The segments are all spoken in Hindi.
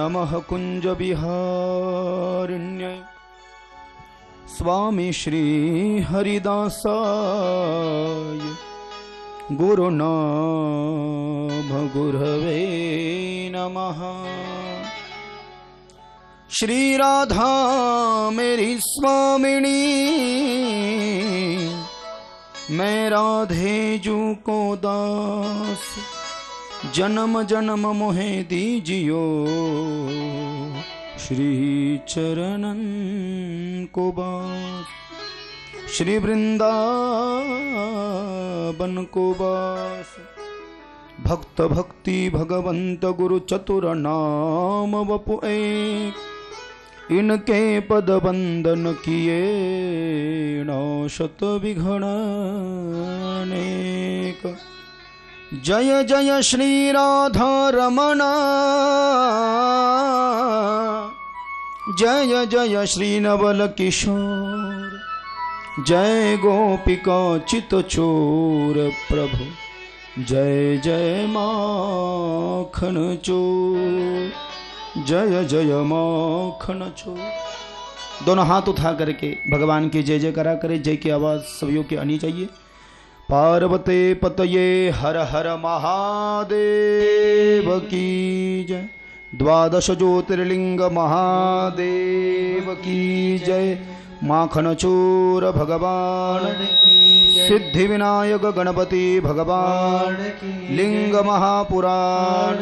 नमः कुंज विहारिण्य स्वामी श्री हरिदासाय गुरुनाम गुरवे नमः। श्री राधा मेरी स्वामिनी, मैं राधे जू को दास, जन्म जन्म मोहे दीजियो, श्री चरणन को बास, श्री वृंदावन को बास। भक्त भक्ति भगवंत गुरु चतुर नाम वपु एक, इनके पद वंदन किए शत विघ्न अनेक। जय जय श्री राधा रमण, जय जय श्री नवल किशोर, जय गोपिका चित चोर प्रभु, जय जय माखन चोर, जय जय माखन चोर। दोनों हाथ उठा करके भगवान की जय जय करा करे। जय की आवाज सभी की आनी चाहिए। पार्वते पतये हर हर महादेव की जय। द्वादश ज्योतिर्लिंग महादेव की जय। माखन चोर भगवान, सिद्धि विनायक गणपति भगवान, लिंग महापुराण,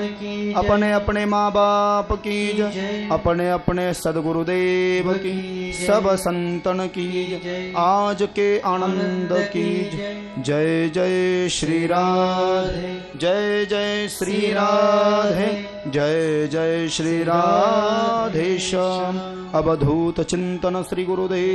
अपने अपने माँ बाप की जय, अपने अपने सदगुरुदेव की, सब संतन की जय, आज के आनंद की जय। जय श्री राधे, जय जय श्री राधे, जय जय श्री राधे श्याम। अवधूत चिंतन श्री गुरुदेव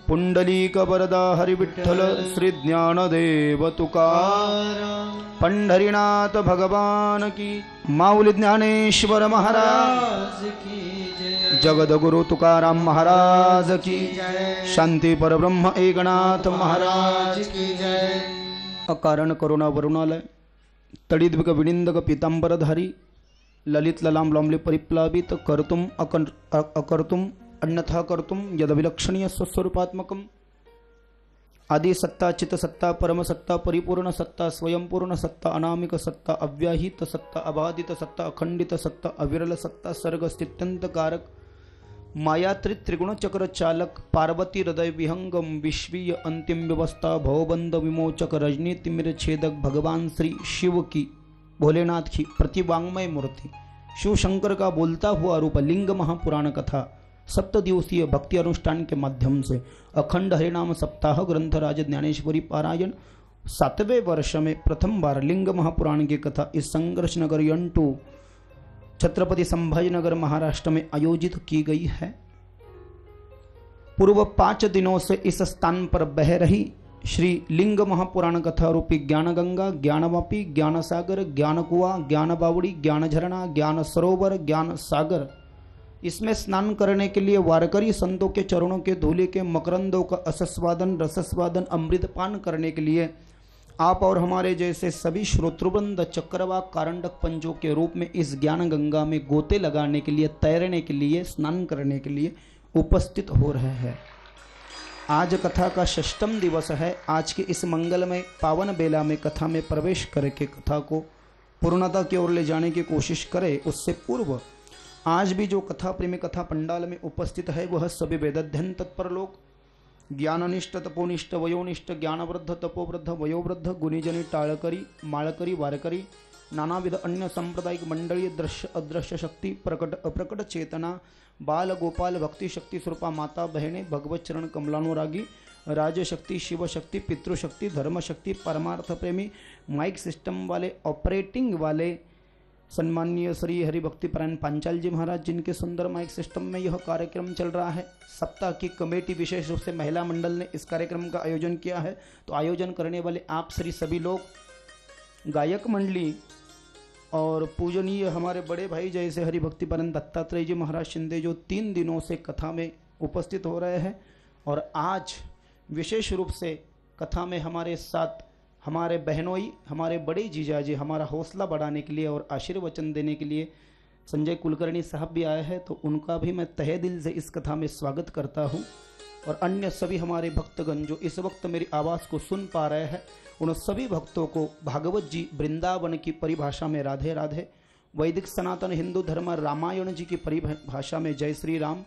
पुंडलीक वरदा हरि विठ्ठल श्री ज्ञानदेव तुकाराम। पंढरीनाथ भगवान की, माऊली ज्ञानेश्वर महाराज की जय। जगदगुरु तुकाराम महाराज की जय। शांति परब्रह्म एकनाथ महाराज की जय। अकारण करुणा वरुणालय, तड़िद्विक विनिंदक पीतांबरधारी, ललित ललाम लौम्ले परिप्लावित, कर्तुम अकर्तुम अन्यथा कर्तुम यदविलक्षणीय स्वस्वरूपात्मकम्। आदि सत्ता, चित सत्ता, परम सत्ता, परिपूर्ण सत्ता, स्वयं पूर्ण सत्ता, अनामिक सत्ता, अव्याहित सत्ता, अबाधित सत्ता, अखंडित सत्ता, अविरल सत्ता, सर्ग स्थित्यंत कारक, मायात्री त्रिगुण चक्र चालक, पार्वती हृदय विहंगम, विश्वीय अंतिम व्यवस्था, भवबंध विमोचक, रजनी तिमिर छेदक, भगवान श्री शिव की, भोलेनाथ की प्रतिवांगमय मूर्ति, शिव शंकर का बोलता हुआ रूप, लिंग महापुराण कथा, सप्त दिवसीय भक्ति अनुष्ठान के माध्यम से अखंड हरिनाम सप्ताह ग्रंथराज ज्ञानेश्वरी पारायण 7वें वर्ष में प्रथम बार लिंग महापुराण की कथा इस संघर्ष नगर यंटू छत्रपति संभाजी नगर महाराष्ट्र में आयोजित की गई है। पूर्व 5 दिनों से इस स्थान पर बह रही श्री लिंग महापुराण कथा रूपी ज्ञान गंगा, ज्ञानवापी, ज्ञान सागर, ज्ञान कुआ, ज्ञान बावड़ी, ज्ञान झरना, ज्ञान सरोवर, ज्ञान सागर, इसमें स्नान करने के लिए वारकरी संतों के चरणों के धूले के मकरंदों का असस्वादन, रसस्वादन, अमृतपान करने के लिए आप और हमारे जैसे सभी श्रोतृवृंद चक्रवाक कारंडक पंचों के रूप में इस ज्ञान गंगा में गोते लगाने के लिए, तैरने के लिए, स्नान करने के लिए उपस्थित हो रहे हैं। आज कथा का 6वां दिवस है। आज के इस मंगलमय पावन बेला में कथा में प्रवेश करके कथा को पूर्णता की ओर ले जाने की कोशिश करें। उससे पूर्व आज भी जो कथा प्रेमी कथा पंडाल में उपस्थित है वह सभी वेदाध्ययन तत्पर लोग, ज्ञाननिष्ठ, तपोनिष्ठ, वयोनिष्ठ, ज्ञानवृद्ध, तपोवृद्ध, वयोवृद्ध, गुणीजनी, टाळकरी, माळकरी, वारकरी, नानाविध अन्य सांप्रदायिक मंडली, दृश्य अदृश्य शक्ति, प्रकट अप्रकट चेतना, बाल गोपाल, भक्ति शक्ति स्वरूपा माता बहने, भगवत चरण कमलानुरागी, राजशक्ति, शिवशक्ति, पितृशक्ति, धर्मशक्ति, परमार्थ प्रेमी, माइक सिस्टम वाले, ऑपरेटिंग वाले, सम्माननीय श्री हरिभक्ति परायण पांचाल जी महाराज जिनके सुंदर माइक सिस्टम में यह कार्यक्रम चल रहा है। सप्ताह की कमेटी विशेष रूप से महिला मंडल ने इस कार्यक्रम का आयोजन किया है। तो आयोजन करने वाले आप श्री सभी लोग, गायक मंडली और पूजनीय हमारे बड़े भाई जैसे हरिभक्ति परायण दत्तात्रेय जी महाराज शिंदे जो 3 दिनों से कथा में उपस्थित हो रहे हैं और आज विशेष रूप से कथा में हमारे साथ हमारे बहनोई, हमारे बड़े जीजा जी हमारा हौसला बढ़ाने के लिए और आशीर्वचन देने के लिए संजय कुलकर्णी साहब भी आए हैं, तो उनका भी मैं तहे दिल से इस कथा में स्वागत करता हूँ। और अन्य सभी हमारे भक्तगण जो इस वक्त मेरी आवाज़ को सुन पा रहे हैं, उन सभी भक्तों को भागवत जी वृंदावन की परिभाषा में राधे राधे, वैदिक सनातन हिंदू धर्म रामायण जी की परिभाषा में जय श्री राम,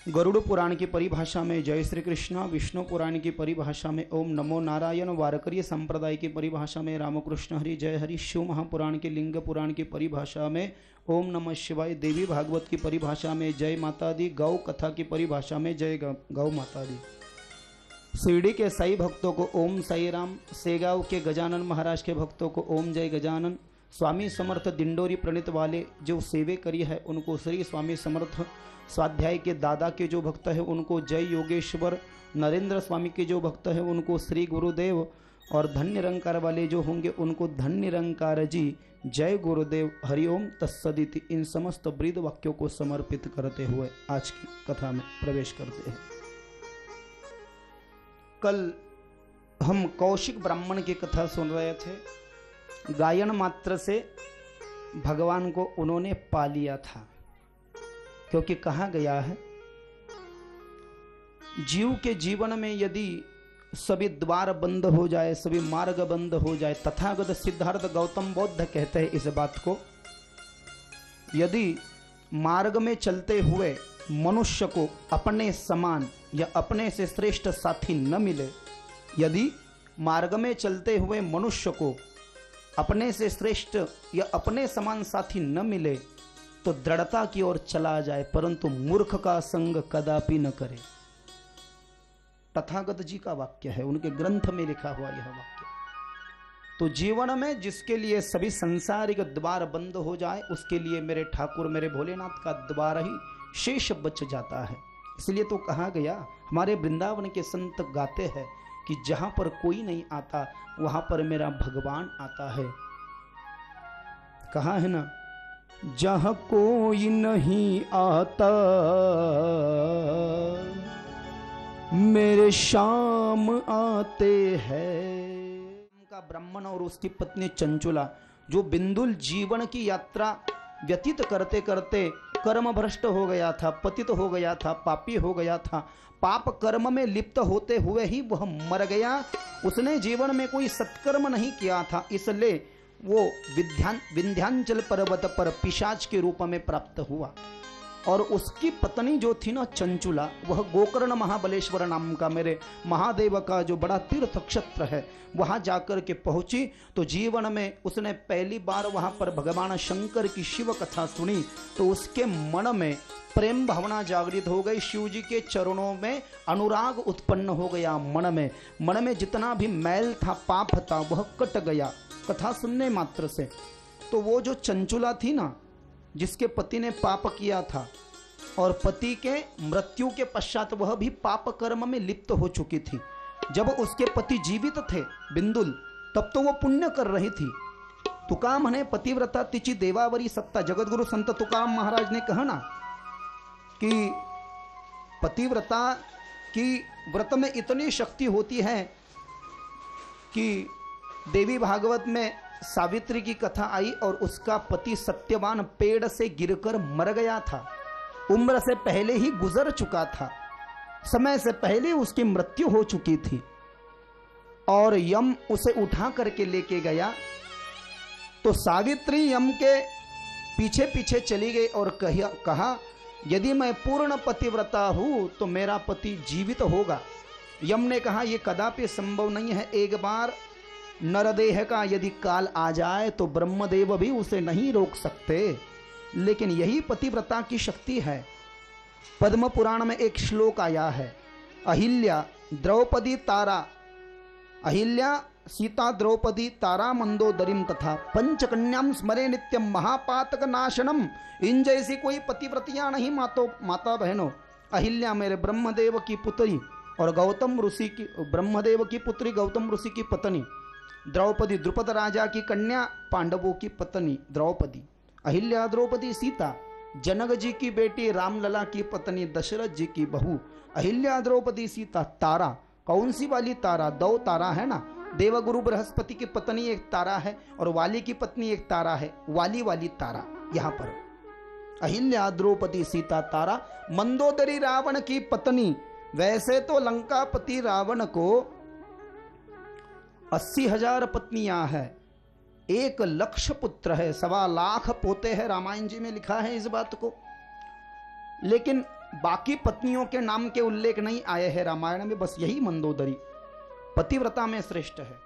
गरुड़ पुराण की परिभाषा में जय श्री कृष्ण, विष्णु पुराण की परिभाषा में ओम नमो नारायण, वारकरी संप्रदाय की परिभाषा में रामकृष्ण हरि जय हरि, शिव महापुराण के लिंग पुराण की परिभाषा में ओम नमः शिवाय, देवी भागवत की परिभाषा में जय माता दी, गौ कथा की परिभाषा में जय गौ माता दी। शिरडी के साई भक्तों को ओम साई राम, सेगांव के गजानन महाराज के भक्तों को ओम जय गजानन, स्वामी समर्थ दिंडोरी प्रणीत वाले जो सेवे करी है उनको श्री स्वामी समर्थ, स्वाध्याय के दादा के जो भक्त है उनको जय योगेश्वर, नरेंद्र स्वामी के जो भक्त है उनको श्री गुरुदेव, और धन्य निरंकार वाले जो होंगे उनको धन्य निरंकार जी जय गुरुदेव, हरिओम तत्सदिति। इन समस्त ब्रीद वाक्यों को समर्पित करते हुए आज की कथा में प्रवेश करते हैं। कल हम कौशिक ब्राह्मण की कथा सुन रहे थे। गायन मात्र से भगवान को उन्होंने पा लिया था, क्योंकि कहा गया है जीव के जीवन में यदि सभी द्वार बंद हो जाए, सभी मार्ग बंद हो जाए, तथागत सिद्धार्थ गौतम बुद्ध कहते हैं इस बात को, यदि मार्ग में चलते हुए मनुष्य को अपने समान या अपने से श्रेष्ठ साथी न मिले, यदि मार्ग में चलते हुए मनुष्य को अपने से श्रेष्ठ या अपने समान साथी न मिले तो दृढ़ता की ओर चला जाए, परंतु मूर्ख का संग कदापि न करे। तथागत जी का वाक्य है, उनके ग्रंथ में लिखा हुआ यह वाक्य। तो जीवन में जिसके लिए सभी संसारिक द्वार बंद हो जाए, उसके लिए मेरे ठाकुर मेरे भोलेनाथ का द्वार ही शेष बच जाता है। इसलिए तो कहा गया, हमारे वृंदावन के संत गाते हैं कि जहां पर कोई नहीं आता वहां पर मेरा भगवान आता है। कहा है ना, जहां कोई नहीं आता मेरे शाम आते हैं। का ब्राह्मण और उसकी पत्नी चंचुला जो बिंदुल जीवन की यात्रा व्यतीत करते करते कर्म भ्रष्ट हो गया था, पतित हो गया था, पापी हो गया था, पाप कर्म में लिप्त होते हुए ही वह मर गया। उसने जीवन में कोई सत्कर्म नहीं किया था, इसलिए वो विंध्याचल पर्वत पर पिशाच के रूप में प्राप्त हुआ। और उसकी पत्नी जो थी ना चंचुला, वह गोकर्ण महाबलेश्वर नाम का मेरे महादेव का जो बड़ा तीर्थ क्षेत्र है वहां जाकर के पहुंची। तो जीवन में उसने पहली बार वहां पर भगवान शंकर की शिव कथा सुनी, तो उसके मन में प्रेम भावना जागृत हो गई, शिव जी के चरणों में अनुराग उत्पन्न हो गया। मन में जितना भी मैल था, पाप था, वह कट गया कथा सुनने मात्र से। तो वो जो चंचुला थी ना, जिसके पति ने पाप किया था और पति के मृत्यु के पश्चात वह भी पाप कर्म में लिप्त हो चुकी थी। जब उसके पति जीवित थे बिंदुल, तब तो वो पुण्य कर रही थी। तुकाम ने पतिव्रता तिचि देवावरी सत्ता, जगतगुरु संत तुकाम महाराज ने कहा ना कि पतिव्रता की व्रत में इतनी शक्ति होती है कि देवी भागवत में सावित्री की कथा आई और उसका पति सत्यवान पेड़ से गिरकर मर गया था, उम्र से पहले ही गुजर चुका था, समय से पहले उसकी मृत्यु हो चुकी थी। और यम उसे उठा करके लेके गया। तो सावित्री यम के पीछे पीछे चली गई और कहा यदि मैं पूर्ण पतिव्रता हूं तो मेरा पति जीवित होगा। यम ने कहा यह कदापि संभव नहीं है, एक बार नरदेह का यदि काल आ जाए तो ब्रह्मदेव भी उसे नहीं रोक सकते। लेकिन यही पतिव्रता की शक्ति है। पद्म पुराण में एक श्लोक आया है, अहिल्या द्रौपदी तारा, अहिल्या सीता द्रौपदी तारा मंदोदरीम तथा पंचकन्याम स्मरे नित्यम महापातक नाशनम। इन जैसी कोई पतिव्रतियां नहीं माता बहनों। अहिल्या मेरे ब्रह्मदेव की पुत्री और गौतम ऋषि की, ब्रह्मदेव की पुत्री गौतम ऋषि की पत्नी, द्रौपदी द्रुपद राजा की कन्या, पांडवों की पत्नी द्रौपदी, अहिल्या द्रौपदी सीता, जनक जी की बेटी रामलला की पत्नी, दशरथ जी की बहू, अहिल्या द्रौपदी सीता। तारा कौन सी वाली तारा? दो तारा है ना, देवगुरु बृहस्पति की पत्नी एक तारा है और वाली की पत्नी एक तारा है, वाली वाली तारा। यहां पर अहिल्या, द्रौपदी, सीता, तारा, मंदोदरी रावण की पत्नी। वैसे तो लंकापति रावण को 80,000 पत्नियां हैं, 1 लाख पुत्र है, 1.25 लाख पोते हैं, रामायण जी में लिखा है इस बात को। लेकिन बाकी पत्नियों के नाम के उल्लेख नहीं आए हैं रामायण में, बस यही मंदोदरी पतिव्रता में श्रेष्ठ है।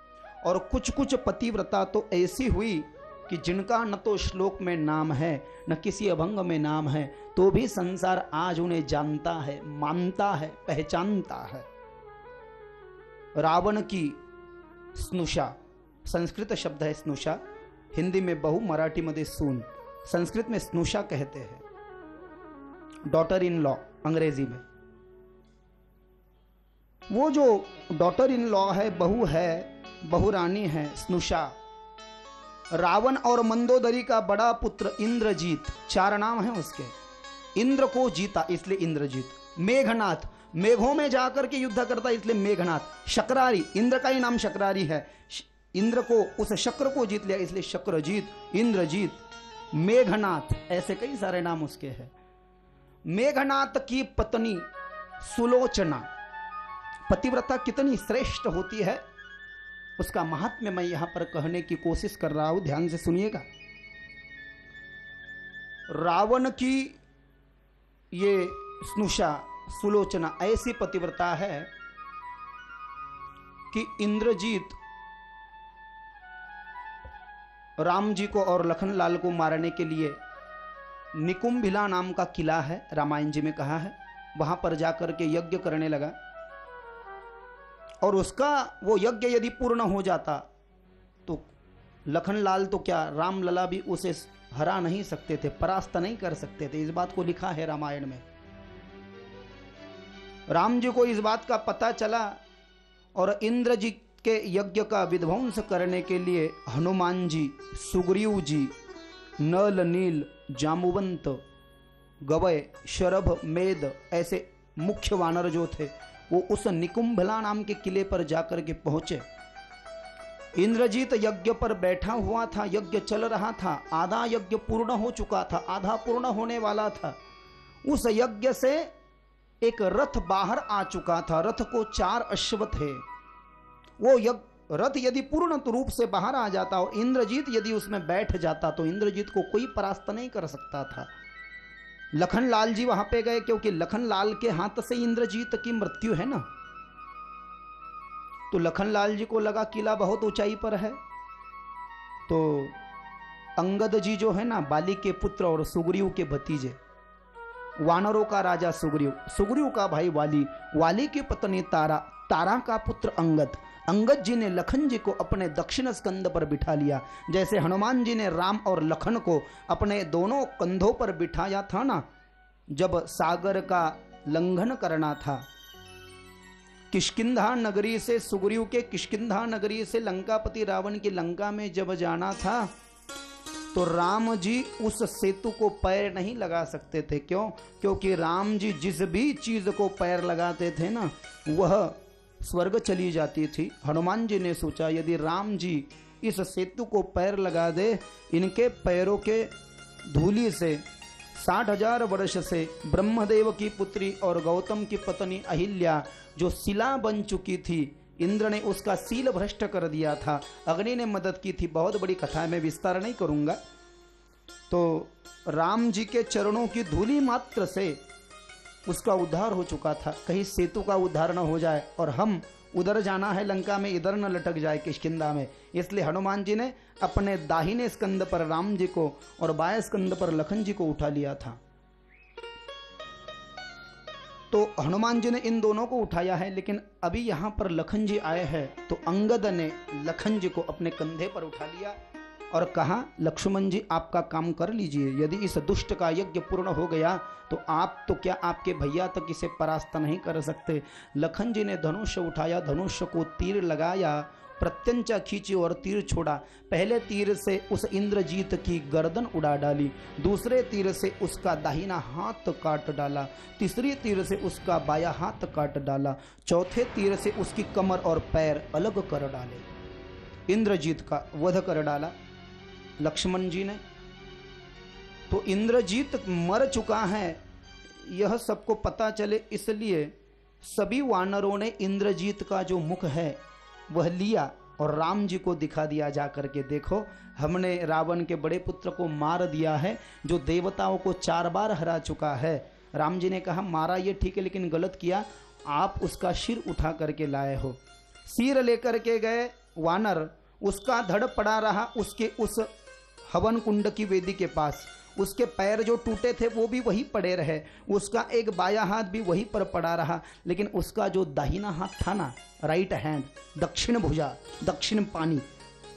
और कुछ कुछ पतिव्रता तो ऐसी हुई कि जिनका न तो श्लोक में नाम है न किसी अभंग में नाम है, तो भी संसार आज उन्हें जानता है, मानता है, पहचानता है। रावण की स्नुषा, संस्कृत शब्द है स्नुषा, हिंदी में बहू, मराठी में सून, संस्कृत में स्नुषा कहते हैं, डॉटर इन लॉ अंग्रेजी में। वो जो डॉटर इन लॉ है, बहू है, बहुरानी है स्नुषा, रावण और मंदोदरी का बड़ा पुत्र इंद्रजीत, 4 नाम हैं उसके। इंद्र को जीता इसलिए इंद्रजीत। मेघनाथ, मेघों में जाकर के युद्ध करता इसलिए मेघनाथ। शक्रारी, इंद्र का ही नाम शक्रारी है, इंद्र को, उस शक्र को जीत लिया इसलिए शक्रजीत, इंद्रजीत, मेघनाथ, ऐसे कई सारे नाम उसके हैं। मेघनाथ की पत्नी सुलोचना, पतिव्रता कितनी श्रेष्ठ होती है उसका महात्म्य मैं यहां पर कहने की कोशिश कर रहा हूं, ध्यान से सुनिएगा। रावण की ये स्नुषा, सुलोचना ऐसी पतिव्रता है कि इंद्रजीत राम जी को और लखनलाल को मारने के लिए निकुंभिला नाम का किला है, रामायण जी में कहा है, वहां पर जाकर के यज्ञ करने लगा। और उसका वो यज्ञ यदि पूर्ण हो जाता तो लखनलाल तो क्या, रामलला भी उसे हरा नहीं सकते थे, परास्त नहीं कर सकते थे। इस बात को लिखा है रामायण में। राम जी को इस बात का पता चला और इंद्र जी के यज्ञ का विध्वंस करने के लिए हनुमान जी, सुग्रीव जी, नल, नील, जामुवंत, गवय, शरभ, मेद ऐसे मुख्य वानर जो थे वो उस निकुंभला नाम के किले पर जाकर के पहुंचे। इंद्रजीत यज्ञ पर बैठा हुआ था, यज्ञ चल रहा था, आधा यज्ञ पूर्ण हो चुका था, आधा पूर्ण होने वाला था। उस यज्ञ से एक रथ बाहर आ चुका था, रथ को 4 अश्व थे। वो रथ यदि पूर्ण रूप से बाहर आ जाता और इंद्रजीत यदि उसमें बैठ जाता तो इंद्रजीत को कोई परास्त नहीं कर सकता था। लखनलाल जी वहां पे गए क्योंकि लखनलाल के हाथ से इंद्रजीत की मृत्यु है ना। तो लखनलाल जी को लगा किला बहुत ऊंचाई पर है, तो अंगद जी जो है ना, बाली के पुत्र और सुग्रीव के भतीजे, वानरों का राजा सुग्रीव, सुग्रीव का भाई वाली, वाली की पत्नी तारा, तारा का पुत्र अंगद, अंगद जी ने लखन जी को अपने दक्षिण स्कंद पर बिठा लिया। जैसे हनुमान जी ने राम और लखन को अपने दोनों कंधों पर बिठाया था ना, जब सागर का लंघन करना था, किष्किंधा नगरी से, सुग्रीव के किष्किंधा नगरी से लंकापति रावण की लंका में जब जाना था तो राम जी उस सेतु को पैर नहीं लगा सकते थे। क्यों? क्योंकि राम जी जिस भी चीज को पैर लगाते थे ना वह स्वर्ग चली जाती थी। हनुमान जी ने सोचा यदि राम जी इस सेतु को पैर लगा दे, इनके पैरों के धूलि से 60,000 वर्ष से ब्रह्मदेव की पुत्री और गौतम की पत्नी अहिल्या जो शिला बन चुकी थी, इंद्र ने उसका सील भ्रष्ट कर दिया था, अग्नि ने मदद की थी। बहुत बड़ी कथा है, मैं विस्तार नहीं करूंगा। तो राम जी के चरणों की धूलि मात्र से उसका उद्धार हो चुका था। कहीं सेतु का उद्धार न हो जाए और हम उधर जाना है लंका में, इधर न लटक जाए किष्किंधा में, इसलिए हनुमान जी ने अपने दाहिने स्कंद पर राम जी को और बाएं स्कंद पर लखन जी को उठा लिया था। तो हनुमान जी ने इन दोनों को उठाया है, लेकिन अभी यहां पर लखन जी आए हैं तो अंगद ने लखन जी को अपने कंधे पर उठा लिया और कहा, लक्ष्मण जी आपका काम कर लीजिए, यदि इस दुष्ट का यज्ञ पूर्ण हो गया तो आप तो क्या आपके भैया तक इसे परास्त नहीं कर सकते। लखन जी ने धनुष उठाया, धनुष को तीर लगाया, प्रत्यंचा खींची और तीर छोड़ा। पहले तीर से उस इंद्रजीत की गर्दन उड़ा डाली, दूसरे तीर से उसका दाहिना हाथ काट डाला, तीसरी तीर से उसका बायां हाथ काट डाला, चौथे तीर से उसकी कमर और पैर अलग कर डाले, इंद्रजीत का वध कर डाला लक्ष्मण जी ने। तो इंद्रजीत मर चुका है यह सबको पता चले, इसलिए सभी वानरों ने इंद्रजीत का जो मुख है वह लिया और राम जी को दिखा दिया, जा करके देखो हमने रावण के बड़े पुत्र को मार दिया है जो देवताओं को 4 बार हरा चुका है। राम जी ने कहा मारा ये ठीक है, लेकिन गलत किया, आप उसका सिर उठा करके लाए हो। सिर लेकर के गए वानर, उसका धड़ पड़ा रहा उसके उस हवन कुंड की वेदी के पास, उसके पैर जो टूटे थे वो भी वहीं पड़े रहे, उसका एक बाया हाथ भी वहीं पर पड़ा रहा, लेकिन उसका जो दाहिना हाथ था ना, राइट हैंड, दक्षिण भुजा, दक्षिण पानी,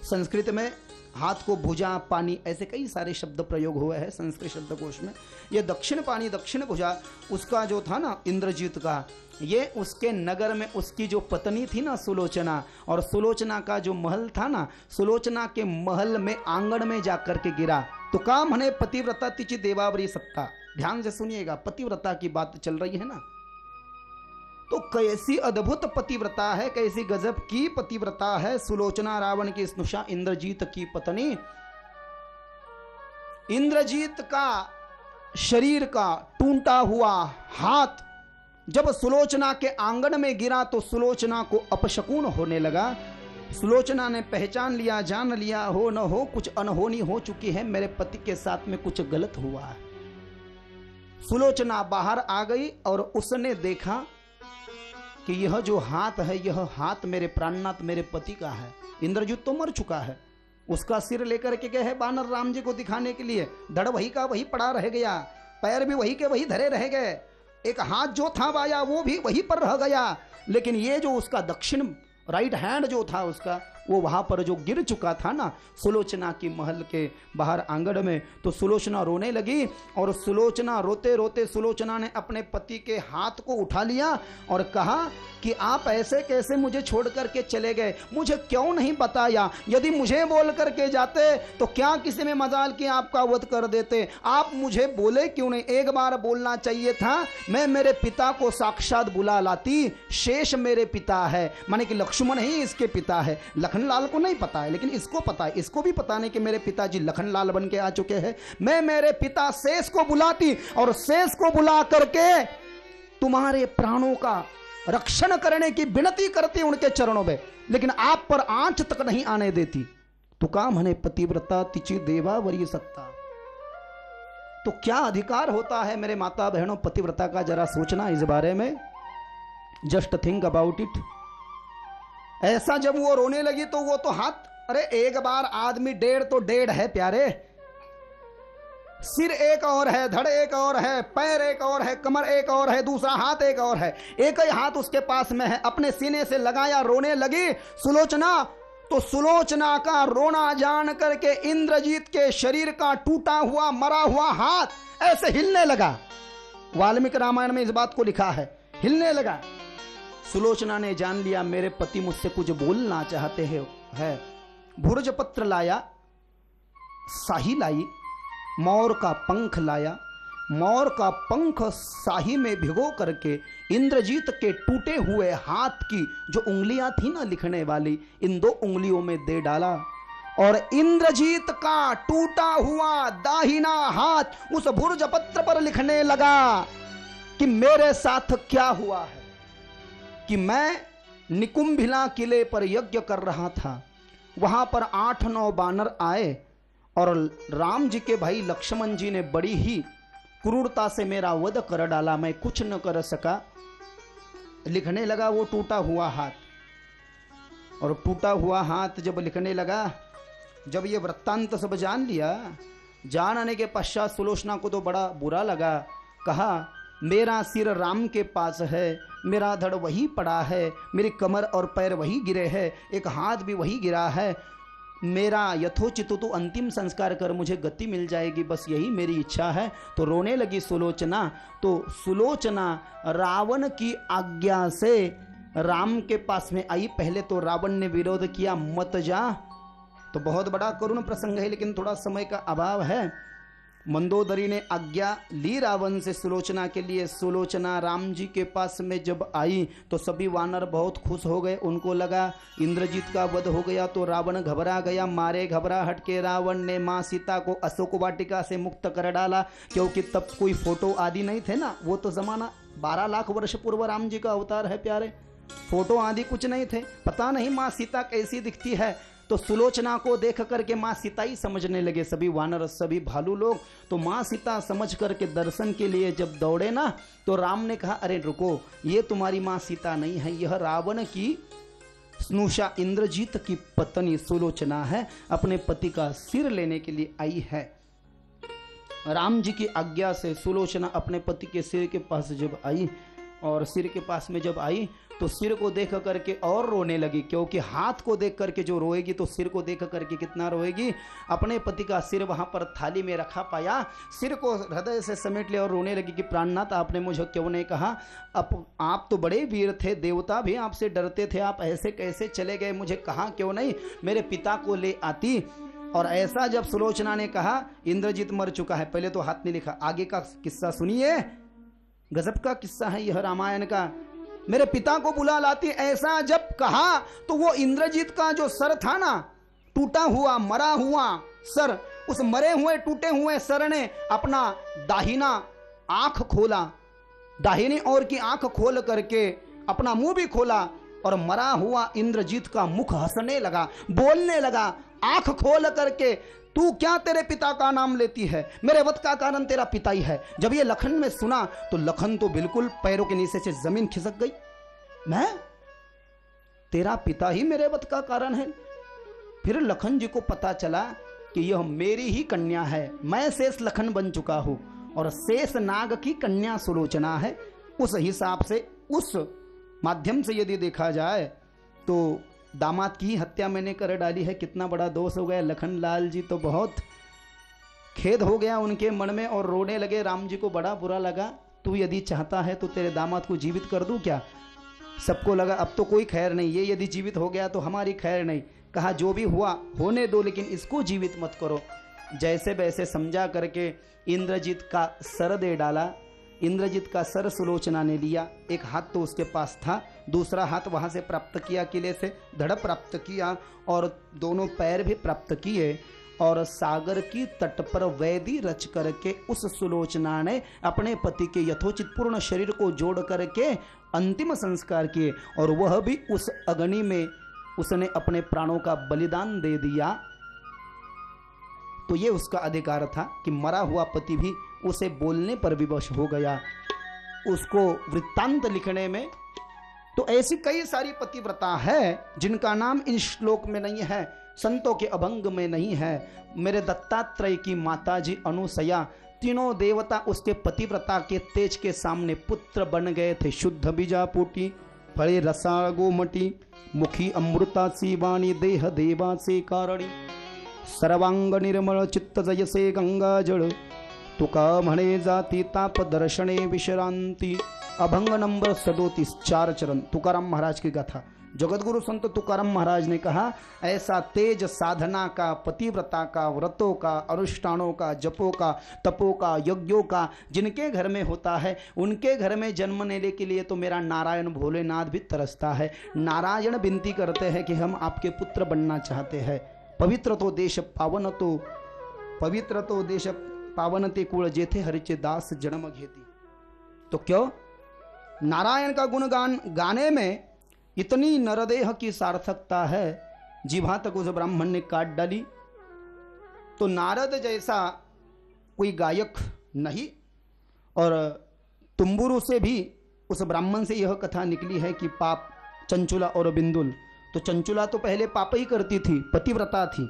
संस्कृत में हाथ को भुजा पानी ऐसे कई सारे शब्द प्रयोग हुए हैं संस्कृत शब्दकोश में। ये दक्षिण पानी दक्षिण भुजा उसका जो था ना इंद्रजीत का, ये उसके नगर में उसकी जो पत्नी थी ना सुलोचना, और सुलोचना का जो महल था ना, सुलोचना के महल में आंगन में जाकर के गिरा। तो काम हने पतिव्रता तिचि देवावरी सत्ता, ध्यान से सुनिएगा, पतिव्रता की बात चल रही है ना, तो कैसी अद्भुत पतिव्रता है, कैसी गजब की पतिव्रता है सुलोचना, रावण की स्नुषा, इंद्रजीत की पत्नी। इंद्रजीत का शरीर का टूटा हुआ हाथ जब सुलोचना के आंगन में गिरा तो सुलोचना को अपशकुन होने लगा। सुलोचना ने पहचान लिया, जान लिया, हो न हो कुछ अनहोनी हो चुकी है, मेरे पति के साथ में कुछ गलत हुआ है। सुलोचना बाहर आ गई और उसने देखा कि यह जो हाथ है, यह हाथ मेरे प्राणनाथ मेरे पति का है। इंद्रजीत तो मर चुका है, उसका सिर लेकर के गए हैं बानर राम जी को दिखाने के लिए, धड़ वही का वही पड़ा रह गया, पैर भी वही के वही धरे रह गए, एक हाथ जो था वाया वो भी वहीं पर रह गया, लेकिन ये जो उसका दक्षिण राइट हैंड जो था उसका, वो वहां पर जो गिर चुका था ना सुलोचना की महल के बाहर आंगन में, तो सुलोचना रोने लगी। और सुलोचना रोते रोते सुलोचना ने अपने पति के हाथ को उठा लिया और कहा कि आप ऐसे कैसे मुझे छोड़ करके चले गए, मुझे क्यों नहीं बताया, यदि मुझे बोल करके जाते तो क्या किसी में मजाल की आपका वध कर देते, आप मुझे बोले क्यों नहीं, एक बार बोलना चाहिए था, मैं मेरे पिता को साक्षात बुला लाती, शेष मेरे पिता है, माने कि लक्ष्मण ही इसके पिता है, लखनलाल को नहीं पता है लेकिन इसको पता है, इसको भी पता नहीं कि मेरे पिताजी लखनलाल बन के आ चुके हैं, मैं मेरे पिता शेष को बुलाती और शेष को बुला करके तुम्हारे प्राणों का रक्षण करने की विनती करती उनके चरणों में, लेकिन आप पर आंच तक नहीं आने देती। तो काम हने पतिव्रता तिचि देवावरी सत्ता, तो क्या अधिकार होता है मेरे माता बहनों पतिव्रता का, जरा सोचना इस बारे में, जस्ट थिंक अबाउट इट। ऐसा जब वो रोने लगी तो वो तो हाथ, अरे एक बार आदमी डेढ़ तो डेढ़ है प्यारे, सिर एक और है, धड़ एक और है, पैर एक और है, कमर एक और है, दूसरा हाथ एक और है, एक ही हाथ उसके पास में है, अपने सीने से लगाया, रोने लगी सुलोचना। तो सुलोचना का रोना जान करके इंद्रजीत के शरीर का टूटा हुआ मरा हुआ हाथ ऐसे हिलने लगा। वाल्मीकि रामायण में इस बात को लिखा है, हिलने लगा। सुलोचना ने जान लिया मेरे पति मुझसे कुछ बोलना चाहते हैं। भुर्ज पत्र लाया, शाही लाई, मोर का पंख लाया, मोर का पंख शाही में भिगो करके इंद्रजीत के टूटे हुए हाथ की जो उंगलियां थी ना लिखने वाली, इन 2 उंगलियों में दे डाला और इंद्रजीत का टूटा हुआ दाहिना हाथ उस भुर्ज पत्र पर लिखने लगा कि मेरे साथ क्या हुआ है, कि मैं निकुंभिला किले पर यज्ञ कर रहा था, वहां पर 8-9 बानर आए और राम जी के भाई लक्ष्मण जी ने बड़ी ही क्रूरता से मेरा वध कर डाला, मैं कुछ न कर सका। लिखने लगा वो टूटा हुआ हाथ, और टूटा हुआ हाथ जब लिखने लगा, जब ये वृत्तांत सब जान लिया, जानने के पश्चात सुलोचना को तो बड़ा बुरा लगा। कहा मेरा सिर राम के पास है, मेरा धड़ वही पड़ा है, मेरी कमर और पैर वही गिरे हैं, एक हाथ भी वही गिरा है, मेरा यथोचित तो अंतिम संस्कार कर मुझे गति मिल जाएगी, बस यही मेरी इच्छा है। तो रोने लगी सुलोचना। तो सुलोचना रावण की आज्ञा से राम के पास में आई। पहले तो रावण ने विरोध किया, मत जा, तो बहुत बड़ा करुण प्रसंग है लेकिन थोड़ा समय का अभाव है। मंदोदरी ने आज्ञा ली रावण से सुलोचना के लिए। सुलोचना राम जी के पास में जब आई तो सभी वानर बहुत खुश हो गए। उनको लगा इंद्रजीत का वध हो गया तो रावण घबरा गया। मारे घबराहट के रावण ने माँ सीता को अशोक वाटिका से मुक्त कर डाला, क्योंकि तब कोई फोटो आदि नहीं थे ना। वो तो जमाना 12 लाख वर्ष पूर्व राम जी का अवतार है प्यारे। फोटो आदि कुछ नहीं थे, पता नहीं माँ सीता कैसी दिखती है। तो सुलोचना को देख करके माँ सीता ही समझने लगे सभी वानर, सभी भालू लोग। तो माँ सीता समझ करके दर्शन के लिए जब दौड़े ना, तो राम ने कहा अरे रुको, ये तुम्हारी माँ सीता नहीं है, यह रावण की स्नुषा इंद्रजीत की पत्नी सुलोचना है, अपने पति का सिर लेने के लिए आई है। राम जी की आज्ञा से सुलोचना अपने पति के सिर के पास जब आई, और सिर के पास में जब आई तो सिर को देख करके और रोने लगी, क्योंकि हाथ को देख करके जो रोएगी तो सिर को देख करके कितना रोएगी। अपने पति का सिर वहां पर थाली में रखा पाया, सिर को हृदय से समेट लिया और रोने लगी कि प्राणनाथ आपने मुझे क्यों नहीं कहा, अब आप तो बड़े वीर थे, देवता भी आपसे डरते थे, आप ऐसे कैसे चले गए, मुझे कहा क्यों नहीं, मेरे पिता को ले आती। और ऐसा जब सुलोचना ने कहा इंद्रजीत मर चुका है, पहले तो हाथ नहीं लिखा, आगे का किस्सा सुनिए, गजब का किस्सा है यह रामायण का। मेरे पिता को बुला लाती, ऐसा जब कहा तो वो इंद्रजीत का जो सर था ना, टूटा हुआ मरा हुआ सर, उस मरे हुए टूटे हुए सर ने अपना दाहिना आंख खोला, दाहिनी ओर की आंख खोल करके अपना मुंह भी खोला, और मरा हुआ इंद्रजीत का मुख हंसने लगा, बोलने लगा आंख खोल करके, तू क्या तेरे पिता का नाम लेती है, मेरे वध का कारण तेरा पिता ही है। जब ये लखन ने सुना तो लखन तो बिल्कुल पैरों के नीचे से जमीन खिसक गई, मैं तेरा पिता ही मेरे वध का कारण है। फिर लखन जी को पता चला कि यह मेरी ही कन्या है, मैं शेष लखन बन चुका हूं और शेष नाग की कन्या सुलोचना है। उस हिसाब से, उस माध्यम से यदि देखा जाए तो दामाद की हत्या मैंने कर डाली है, कितना बड़ा दोष हो गया। लखन लाल जी तो बहुत खेद हो गया उनके मन में और रोने लगे, राम जी को बड़ा बुरा लगा। तू यदि चाहता है तो तेरे दामाद को जीवित कर दूं क्या। सबको लगा अब तो कोई खैर नहीं, ये यदि जीवित हो गया तो हमारी खैर नहीं। कहा जो भी हुआ होने दो, लेकिन इसको जीवित मत करो। जैसे वैसे समझा करके इंद्रजीत का सर दे डाला। इंद्रजीत का सर सुलोचना ने लिया, एक हाथ तो उसके पास था, दूसरा हाथ वहां से प्राप्त किया, किले से धड़ प्राप्त किया, और दोनों पैर भी प्राप्त किए, और सागर की तट पर वेदी रच करके उस सुलोचना ने अपने पति के यथोचित पूर्ण शरीर को जोड़ करके अंतिम संस्कार किए, और वह भी उस अग्नि में उसने अपने प्राणों का बलिदान दे दिया। तो ये उसका अधिकार था कि मरा हुआ पति भी उसे बोलने पर विवश हो गया, उसको वृत्तांत लिखने में। तो ऐसी कई सारी पतिव्रता है जिनका नाम इस श्लोक में नहीं है, संतों के अभंग में नहीं है। मेरे दत्तात्रेय की माता जी अनुसया, तीनों देवता उसके पतिव्रता के तेज के सामने पुत्र बन गए थे। शुद्ध बीजापुटी, फले रसा गोमटी, मुखी अमृता सी वाणी, देह देवा से कारणी, सर्वांग निर्मल चित्त जयसे गंगा जल, तुका म्हणे जाती ताप दर्शने विश्रांति। अभंग नंबर 37, 4 चरण, तुकाराम महाराज की गाथा। जगतगुरु संत तुकाराम महाराज ने कहा, ऐसा तेज साधना का, पतिव्रता का, व्रतों का, अनुष्ठानों का, जपों का, तपों का, यज्ञों का जिनके घर में होता है, उनके घर में जन्म लेने के लिए तो मेरा नारायण भोलेनाथ भी तरसता है। नारायण विनती करते हैं कि हम आपके पुत्र बनना चाहते हैं। पवित्र तो देश पावन, तो पवित्र तो देश पावन ते कुळ जेथे हरिचे दास जन्म घेती। तो क्यों नारायण का गुणगान गाने में इतनी नरदेह की सार्थकता है। जिभा तक उस ब्राह्मण ने काट डाली। तो नारद जैसा कोई गायक नहीं, और तुम्बुरु से भी उस ब्राह्मण से यह कथा निकली है कि पाप, चंचुला और बिंदुल। तो चंचुला तो पहले पाप ही करती थी, पतिव्रता थी,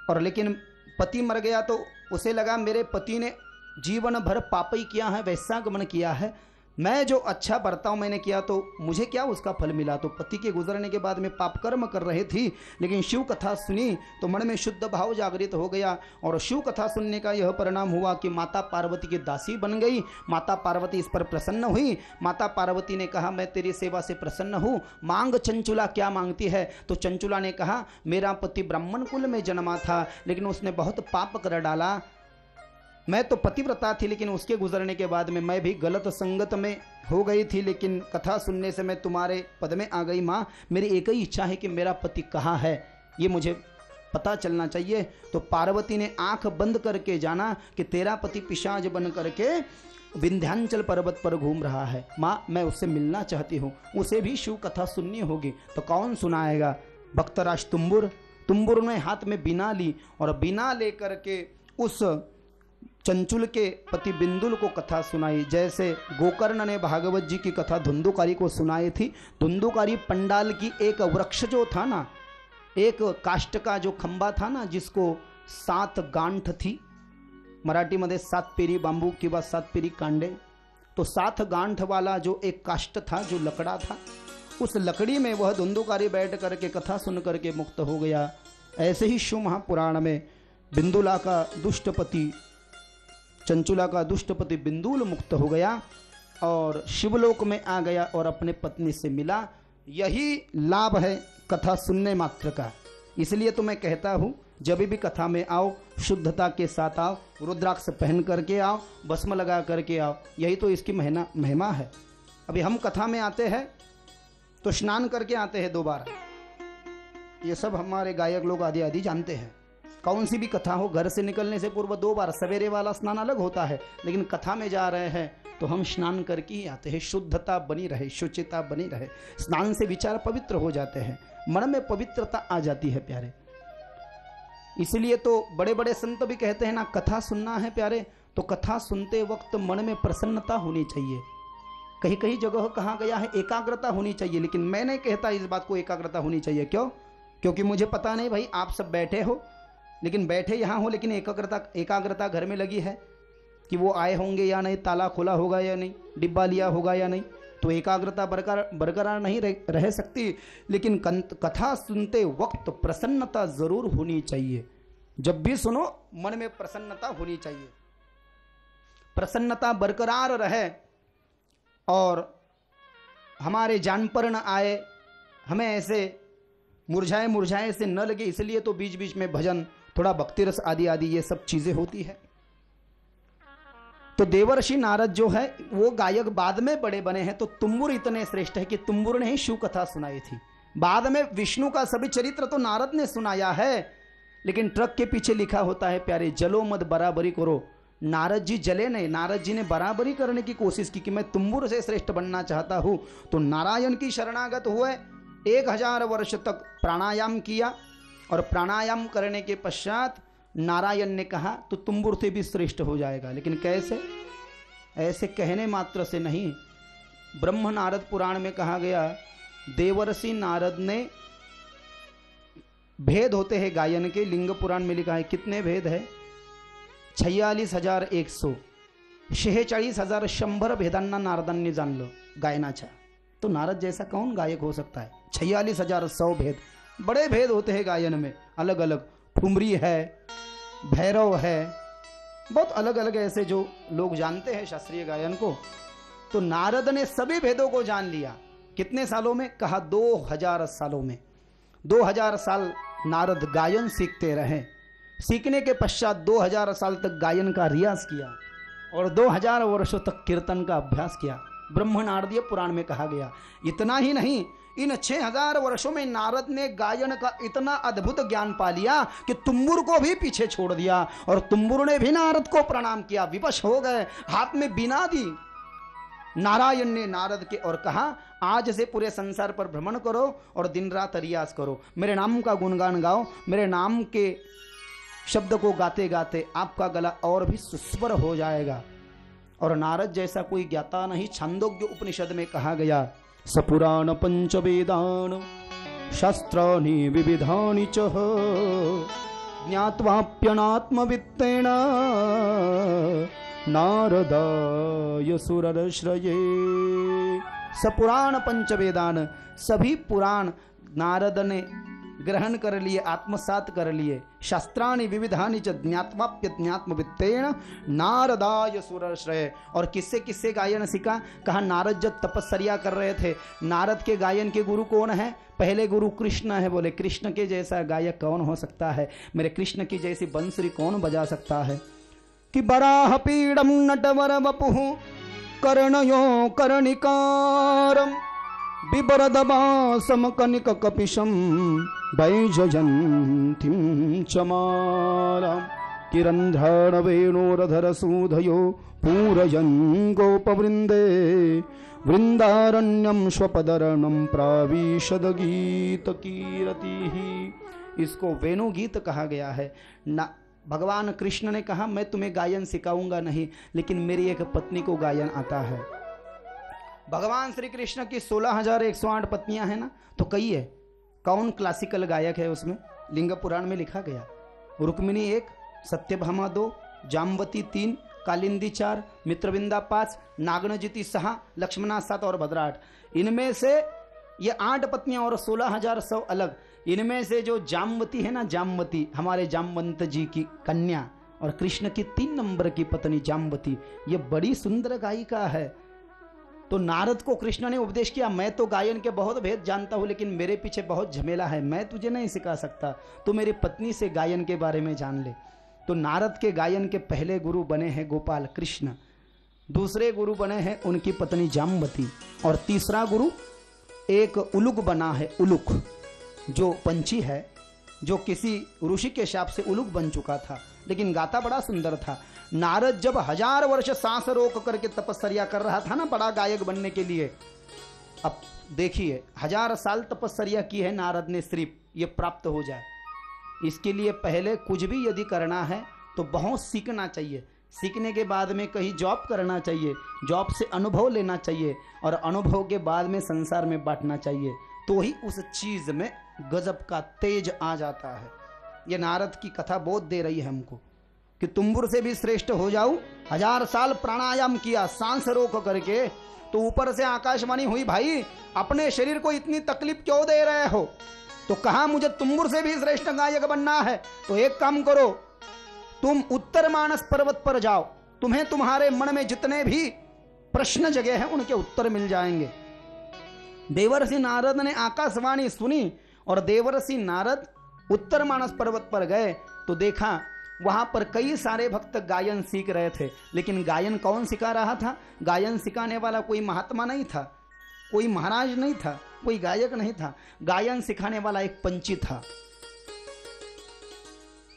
और लेकिन पति मर गया तो उसे लगा मेरे पति ने जीवन भर पाप ही किया है, वैश्यागमन किया है, मैं जो अच्छा बर्ताव मैंने किया तो मुझे क्या उसका फल मिला। तो पति के गुजरने के बाद में पाप कर्म कर रही थी, लेकिन शिव कथा सुनी तो मन में शुद्ध भाव जागृत हो गया, और शिव कथा सुनने का यह परिणाम हुआ कि माता पार्वती की दासी बन गई। माता पार्वती इस पर प्रसन्न हुई। माता पार्वती ने कहा मैं तेरी सेवा से प्रसन्न हूँ, मांग चंचुला क्या मांगती है। तो चंचुला ने कहा मेरा पति ब्राह्मण कुल में जन्मा था, लेकिन उसने बहुत पाप कर डाला, मैं तो पतिव्रता थी, लेकिन उसके गुजरने के बाद में मैं भी गलत संगत में हो गई थी, लेकिन कथा सुनने से मैं तुम्हारे पद में आ गई। माँ, मेरी एक ही इच्छा है कि मेरा पति कहाँ है, ये मुझे पता चलना चाहिए। तो पार्वती ने आंख बंद करके जाना कि तेरा पति पिशाच बन करके विंध्याचल पर्वत पर घूम रहा है। माँ, मैं उससे मिलना चाहती हूँ, उसे भी शिव कथा सुननी होगी। तो कौन सुनाएगा? भक्तराज तुम्बुर। तुम्बुर ने हाथ में बीना ली और बीना लेकर के उस चंचुल के पति बिंदुल को कथा सुनाई। जैसे गोकर्ण ने भागवत जी की कथा धुंधुकारी को सुनाई थी। धुंधुकारी पंडाल की एक वृक्ष जो था ना, एक काष्ठ का जो खंबा था ना, जिसको 7 गांठ थी, मराठी मध्ये 7 पेरी बांबू किंवा 7 पेरी कांडे, तो 7 गांठ वाला जो एक काष्ठ था, जो लकड़ा था, उस लकड़ी में वह धुंधुकारी बैठ करके कथा सुन करके मुक्त हो गया। ऐसे ही शिव महापुराण में बिंदुला का दुष्टपति, चंचुला का दुष्टपति बिंदुल मुक्त हो गया और शिवलोक में आ गया और अपने पत्नी से मिला। यही लाभ है कथा सुनने मात्र का। इसलिए तो मैं कहता हूँ, जब भी कथा में आओ शुद्धता के साथ आओ, रुद्राक्ष पहन करके आओ, भस्म लगा करके आओ, यही तो इसकी महिमा है। अभी हम कथा में आते हैं तो स्नान करके आते हैं 2 बार। ये सब हमारे गायक लोग आदि आदि जानते हैं। कौन सी भी कथा हो, घर से निकलने से पूर्व 2 बार, सवेरे वाला स्नान अलग होता है, लेकिन कथा में जा रहे हैं तो हम स्नान करके ही आते हैं। शुद्धता बनी रहे, शुचिता बनी रहे, स्नान से विचार पवित्र हो जाते हैं, मन में पवित्रता आ जाती है प्यारे। इसलिए तो बड़े बड़े संत भी कहते हैं ना, कथा सुनना है प्यारे तो कथा सुनते वक्त मन में प्रसन्नता होनी चाहिए। कहीं कहीं जगह कहा गया है एकाग्रता होनी चाहिए, लेकिन मैं नहीं कहता इस बात को एकाग्रता होनी चाहिए। क्यों? क्योंकि मुझे पता नहीं भाई, आप सब बैठे हो, लेकिन बैठे यहाँ हो, लेकिन एकाग्रता घर में लगी है कि वो आए होंगे या नहीं, ताला खुला होगा या नहीं, डिब्बा लिया होगा या नहीं, तो एकाग्रता बरकरार नहीं रह सकती। लेकिन कथा सुनते वक्त प्रसन्नता जरूर होनी चाहिए। जब भी सुनो मन में प्रसन्नता होनी चाहिए, प्रसन्नता बरकरार रहे और हमारे जान पर न आए, हमें ऐसे मुरझाए से न लगे। इसलिए तो बीच बीच में भजन, थोड़ा भक्ति रस आदि आदि ये सब चीजें होती है। तो देवर्षि नारद जो है वो गायक बाद में बड़े बने हैं। तो तुम्बुर इतने श्रेष्ठ है कि तुम्बुर ने ही शिव कथा सुनाई थी। बाद में विष्णु का सभी चरित्र तो नारद ने सुनाया है, लेकिन ट्रक के पीछे लिखा होता है प्यारे, जलो मत बराबरी करो। नारद जी जले नहीं, नारद जी ने बराबरी करने की कोशिश की कि मैं तुम्बुर से श्रेष्ठ बनना चाहता हूं। तो नारायण की शरणागत हुए, 1000 वर्ष तक प्राणायाम किया और प्राणायाम करने के पश्चात नारायण ने कहा तो तुम्बुर से भी श्रेष्ठ हो जाएगा। लेकिन कैसे? ऐसे कहने मात्र से नहीं। ब्रह्म नारद पुराण में कहा गया, देवर्षि नारद ने, भेद होते हैं गायन के, लिंग पुराण में लिखा है कितने भेद है? 46,100, 46,100 भेदांना नारदांनी जाणलं गायनाच्या। तो नारद जैसा कौन गायक हो सकता है? 46,100 भेद, बड़े भेद होते हैं गायन में, अलग अलग। ठुमरी है, भैरव है, बहुत अलग अलग ऐसे जो लोग जानते हैं शास्त्रीय गायन को। तो नारद ने सभी भेदों को जान लिया। कितने सालों में? कहा 2000 सालों में। 2000 साल नारद गायन सीखते रहे। सीखने के पश्चात 2000 साल तक गायन का रियाज किया और 2000 वर्षों तक कीर्तन का अभ्यास किया। ब्रह्म नारदीय पुराण में कहा गया। इतना ही नहीं, इन 6000 वर्षों में नारद ने गायन का इतना अद्भुत ज्ञान पा लिया कि तुम्बुर को भी पीछे छोड़ दिया और तुम्बुर ने भी नारद को प्रणाम किया, विवश हो गए, हाथ में बीना दी नारायण ने नारद के और कहा, आज से पूरे संसार पर भ्रमण करो और दिन रात रियाज करो, मेरे नाम का गुणगान गाओ, मेरे नाम के शब्द को गाते गाते आपका गला और भी सुस्वर हो जाएगा। और नारद जैसा कोई ज्ञाता नहीं। छांदोग्य उपनिषद में कहा गया, सपुराण पंचवेदान शास्त्राणि विविधानि च ज्ञात्वाप्यनात्मवित्तेन नारदाय सुरश्रये। सपुराण पंचवेदान, सभी पुराण नारद ने ग्रहण कर लिए, आत्मसात कर लिए। शास्त्राणि विविधानि च ज्ञात्वाप्यज्ञात्मवित्तेन नारदाय सुरश्रये। और किससे किससे गायन सीखा? कहा नारद जब तपस्या कर रहे थे, नारद के गायन के गुरु कौन है? पहले गुरु कृष्ण है। बोले कृष्ण के जैसा गायक कौन हो सकता है? मेरे कृष्ण की जैसी बंसुरी कौन बजा सकता है? कि बराह पीडम नटवर वपुः कर्णयो कर्णिकारम बिबरदवासम कनिक कपिशम वैजयन्तीं चमालाम् किरन्ध्रण वेणोरधर सूधयो पूरयन् गोपवृन्दे वृंदारण्यम स्वपदरणम प्राविशद गीत कीरतिः। इसको वेणु गीत कहा गया है ना। भगवान कृष्ण ने कहा मैं तुम्हें गायन सिखाऊंगा नहीं, लेकिन मेरी एक पत्नी को गायन आता है। भगवान श्री कृष्ण की 16,108 पत्नियां हैं ना, तो कई है। कौन क्लासिकल गायक है उसमें? लिंग पुराण में लिखा गया। रुक्मिणी 1, सत्यभामा 2, जाम्बती 3, कालिंदी 4, मित्रविंदा 5, नागनजिती 6, लक्ष्मणा 7 और भद्रा 8। इनमें से ये 8 पत्नियां और 16,100 अलग। इनमें से जो जाम्बती है ना, जाम्बती हमारे जामवंत जी की कन्या और कृष्ण की 3 नंबर की पत्नी जाम्बती, ये बड़ी सुंदर गायिका है। तो नारद को कृष्ण ने उपदेश किया, मैं तो गायन के बहुत भेद जानता हूं, लेकिन मेरे पीछे बहुत झमेला है, मैं तुझे नहीं सिखा सकता, तू मेरी पत्नी से गायन के बारे में जान ले। तो नारद के गायन के पहले गुरु बने हैं गोपाल कृष्ण, दूसरे गुरु बने हैं उनकी पत्नी जाम्बती, और तीसरा गुरु एक उलुक बना है। उलुक जो पंछी है, जो किसी ऋषि के शाप से उलुक बन चुका था, लेकिन गाता बड़ा सुंदर था। नारद जब 1000 वर्ष सांस रोक करके तपस्या कर रहा था ना बड़ा गायक बनने के लिए, अब देखिए 1000 साल तपस्या की है नारद ने सिर्फ ये प्राप्त हो जाए। इसके लिए पहले कुछ भी यदि करना है तो बहुत सीखना चाहिए, सीखने के बाद में कहीं जॉब करना चाहिए, जॉब से अनुभव लेना चाहिए, और अनुभव के बाद में संसार में बांटना चाहिए, तो ही उस चीज में गजब का तेज आ जाता है। ये नारद की कथा बोध दे रही है हमको कि तुम्बुर से भी श्रेष्ठ हो जाऊं। 1000 साल प्राणायाम किया सांस रोक करके, तो ऊपर से आकाशवाणी हुई, भाई अपने शरीर को इतनी तकलीफ क्यों दे रहे हो? तो कहा मुझे तुम्बुर से भी श्रेष्ठ गायक बनना है, तो एक काम करो, तुम उत्तर मानस पर्वत पर जाओ, तुम्हें तुम्हारे मन में जितने भी प्रश्न जगे हैं उनके उत्तर मिल जाएंगे। देवर्षि नारद ने आकाशवाणी सुनी और देवर्षि नारद उत्तर मानस पर्वत पर गए तो देखा वहां पर कई सारे भक्त गायन सीख रहे थे, लेकिन गायन कौन सिखा रहा था? गायन सिखाने वाला कोई महात्मा नहीं था, कोई महाराज नहीं था, कोई गायक नहीं था। गायन सिखाने वाला एक पंछी था,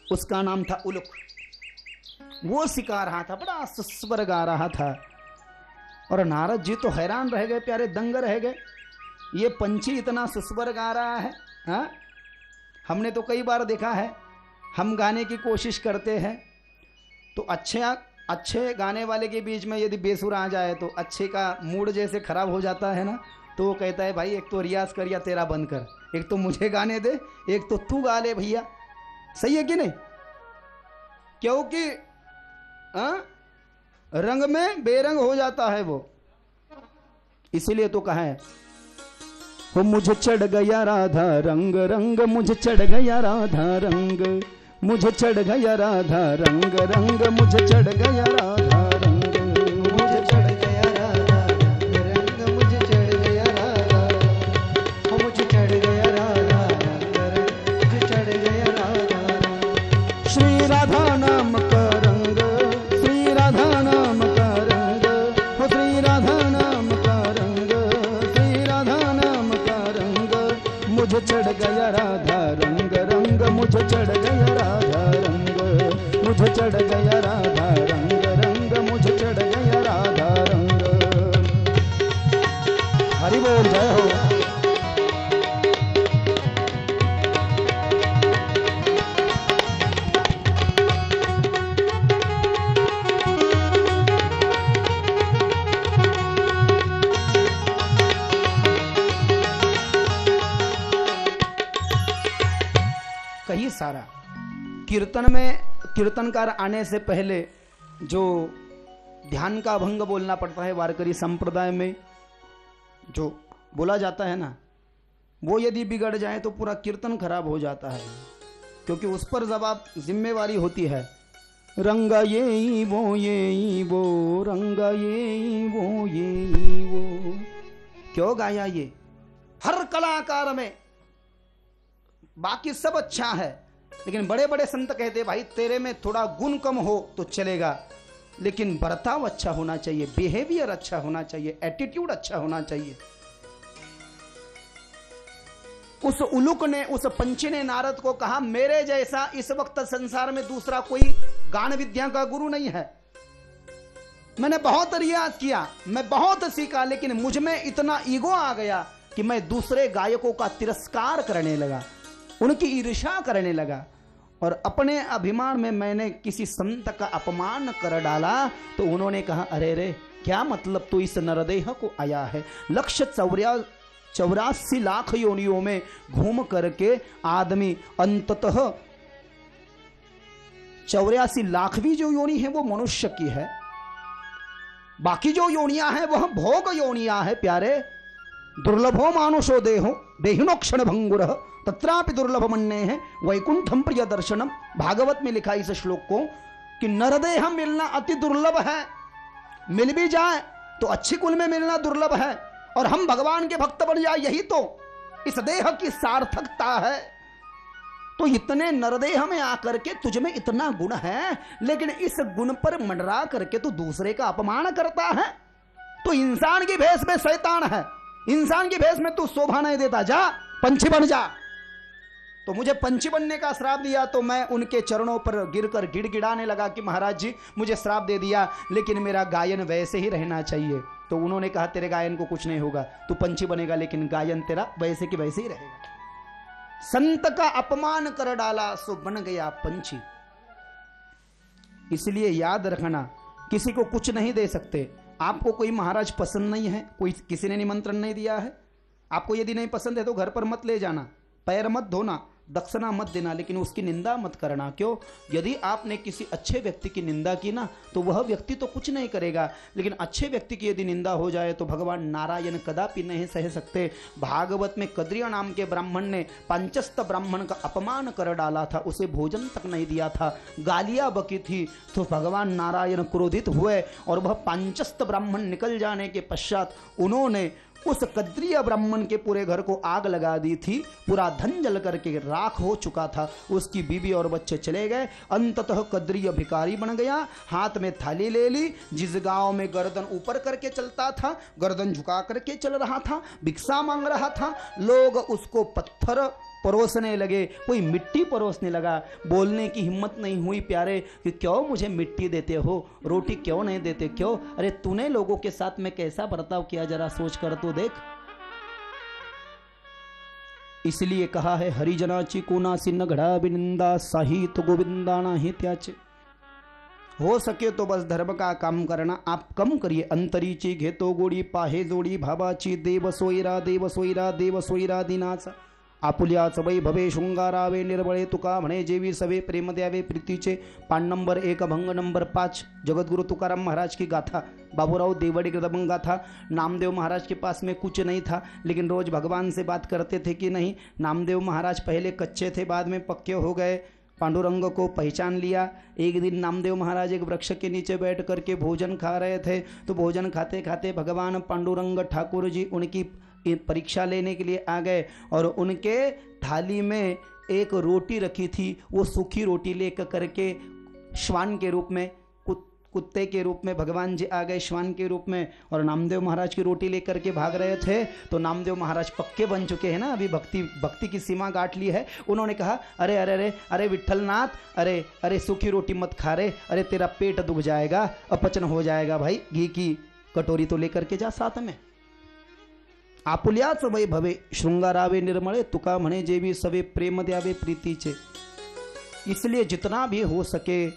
उसका नाम था उलुक। वो सिखा रहा था, बड़ा सुस्वर गा रहा था, और नारद जी तो हैरान रह गए, प्यारे दंग रह गए, ये पंछी इतना सुस्वर गा रहा है। हाँ, हमने तो कई बार देखा है, हम गाने की कोशिश करते हैं तो अच्छे गाने वाले के बीच में यदि बेसुर आ जाए तो अच्छे का मूड जैसे खराब हो जाता है ना, तो वो कहता है भाई एक तो रियाज कर या तेरा बंद कर, एक तो मुझे गाने दे, एक तो तू गा ले भैया। सही है कि नहीं? क्योंकि रंग में बेरंग हो जाता है वो, इसीलिए तो कहा है वो मुझे चढ़ गया राधा रंग, रंग मुझे चढ़ गया राधा रंग, मुझे चढ़ गया राधा रंग, रंग मुझे चढ़ गया राधा रंग, मुझे चढ़ गया राधा रंग, मुझे चढ़ गया राधा, मुझे चढ़ गया राधा रंग, मुझे चढ़ गया राधा। श्री राधा नाम का रंग, श्री राधा नाम का रंग, हो श्री राधा नाम का रंग, श्री राधा नाम का रंग, मुझे चढ़ गया राधा रंग, रंग मुझे चढ़ गया राधा रंग, मुझे चढ़ गया राधा रंग, रंग मुझे चढ़ गया राधा रंग। हरि बोल, जय हो। कहीं सारा कीर्तन में कीर्तनकार आने से पहले जो ध्यान का अभंग बोलना पड़ता है, वारकरी संप्रदाय में जो बोला जाता है ना, वो यदि बिगड़ जाए तो पूरा कीर्तन खराब हो जाता है, क्योंकि उस पर जवाब जिम्मेवारी होती है। रंगा ये वो रंगा ये वो, क्यों गाया ये? हर कलाकार में बाकी सब अच्छा है, लेकिन बड़े बड़े संत कहते भाई तेरे में थोड़ा गुण कम हो तो चलेगा, लेकिन बर्ताव अच्छा होना चाहिए, बिहेवियर अच्छा होना चाहिए, एटीट्यूड अच्छा होना चाहिए। उस उलुक ने, उस पंछी ने नारद को कहा मेरे जैसा इस वक्त संसार में दूसरा कोई गान विद्या का गुरु नहीं है। मैंने बहुत रियाज किया, मैं बहुत सीखा, लेकिन मुझ में इतना ईगो आ गया कि मैं दूसरे गायकों का तिरस्कार करने लगा, उनकी ईर्ष्या करने लगा, और अपने अभिमान में मैंने किसी संत का अपमान कर डाला। तो उन्होंने कहा अरे रे क्या मतलब तू इस नरदेह को आया है, लक्ष्य 84 लाख योनियों में घूम करके आदमी अंततः 84 लाखवीं जो योनि है वो मनुष्य की है, बाकी जो योनियां हैं वह भोग योनियां है प्यारे। दुर्लभो मानुषो देहो देहिनो क्षण भंगुर तत्रापि दुर्लभ मन्ने है वैकुंठम प्रिय दर्शनम। भागवत में लिखा इस श्लोक को कि नरदेह मिलना अति दुर्लभ है, मिल भी जाए तो अच्छी कुल में मिलना दुर्लभ है, और हम भगवान के भक्त बन जाए यही तो इस देह की सार्थकता है। तो इतने नरदेह में आकर के तुझ में इतना गुण है, लेकिन इस गुण पर मंडरा करके तू दूसरे का अपमान करता है। तो इंसान की भेष में शैतान है, इंसान की भेष में तू शोभा नहीं देता, जा पंछी बन जा। तो मुझे पंछी बनने का श्राप दिया, तो मैं उनके चरणों पर गिरकर गिड़गिड़ाने लगा कि महाराज जी मुझे श्राप दे दिया, लेकिन मेरा गायन वैसे ही रहना चाहिए। तो उन्होंने कहा तेरे गायन को कुछ नहीं होगा, तू पंछी बनेगा लेकिन गायन तेरा वैसे की वैसे ही रहेगा। संत का अपमान कर डाला सो बन गया पंछी। इसलिए याद रखना, किसी को कुछ नहीं दे सकते। आपको कोई महाराज पसंद नहीं है, कोई किसी ने निमंत्रण नहीं दिया है, आपको यदि नहीं पसंद है तो घर पर मत ले जाना, पैर मत धोना, दक्षिणा मत देना, लेकिन उसकी निंदा मत करना। क्यों? यदि आपने किसी अच्छे व्यक्ति की निंदा की ना तो वह व्यक्ति तो कुछ नहीं करेगा, लेकिन अच्छे व्यक्ति की यदि निंदा हो जाए तो भगवान नारायण कदापि नहीं सह सकते। भागवत में कद्रिया नाम के ब्राह्मण ने पंचस्थ ब्राह्मण का अपमान कर डाला था, उसे भोजन तक नहीं दिया था, गालियां बकी थी। तो भगवान नारायण क्रोधित हुए और वह पंचस्थ ब्राह्मण निकल जाने के पश्चात उन्होंने उस कद्रिय ब्राह्मण के पूरे घर को आग लगा दी थी, पूरा धन जल करके राख हो चुका था, उसकी बीवी और बच्चे चले गए। अंततः कद्रिय भिखारी बन गया, हाथ में थाली ले ली, जिस गांव में गर्दन ऊपर करके चलता था, गर्दन झुका करके चल रहा था, भिक्षा मांग रहा था, लोग उसको पत्थर परोसने लगे, कोई मिट्टी परोसने लगा। बोलने की हिम्मत नहीं हुई प्यारे कि क्यों मुझे मिट्टी देते हो, रोटी क्यों नहीं देते, क्यों? अरे तूने लोगों के साथ में कैसा बर्ताव किया, जरा सोच कर तो देख। इसलिए कहा है हरिजनाची कोनासी न घड़ा बिनिंदा साहित गोविंदाना ही त्याचे। हो सके तो बस धर्म का काम करना आप कम करिए। अंतरीची घेतो गोडी पाहे जोडी भाबाची देव सोयरा देव सोयरा देव सोयरा दिनाचा आपुल्याच वैभवे शृंगारावे निर्बळे तुका म्हणे जेवी सवे प्रेम द्यावे प्रीतीचे। पान नंबर 1 भंग नंबर 5 जगतगुरु तुकाराम महाराज की गाथा। बाबूराव देवड़ी कृतभंग गाथा। नामदेव महाराज के पास में कुछ नहीं था, लेकिन रोज भगवान से बात करते थे कि नहीं। नामदेव महाराज पहले कच्चे थे, बाद में पक्के हो गए, पांडुरंग को पहचान लिया। एक दिन नामदेव महाराज एक वृक्ष के नीचे बैठ करके भोजन खा रहे थे, तो भोजन खाते खाते भगवान पांडुरंग ठाकुर जी उनकी परीक्षा लेने के लिए आ गए, और उनके थाली में एक रोटी रखी थी, वो सूखी रोटी लेकर करके श्वान के रूप में, कुत्ते के रूप में भगवान जी आ गए श्वान के रूप में, और नामदेव महाराज की रोटी लेकर के भाग रहे थे। तो नामदेव महाराज पक्के बन चुके हैं ना, अभी भक्ति की सीमा गांठ ली है। उन्होंने कहा अरे अरे अरे अरे विठलनाथ, अरे अरे सूखी रोटी मत खा रे, अरे तेरा पेट दुख जाएगा, अपचन हो जाएगा भाई, घी की कटोरी तो लेकर के जा साथ में। आपुल्याच वैभवे शृंगारावे निर्मळे तुका म्हणे जेवी सवे प्रेम द्यावे प्रीतीचे। इसलिए जितना भी हो सके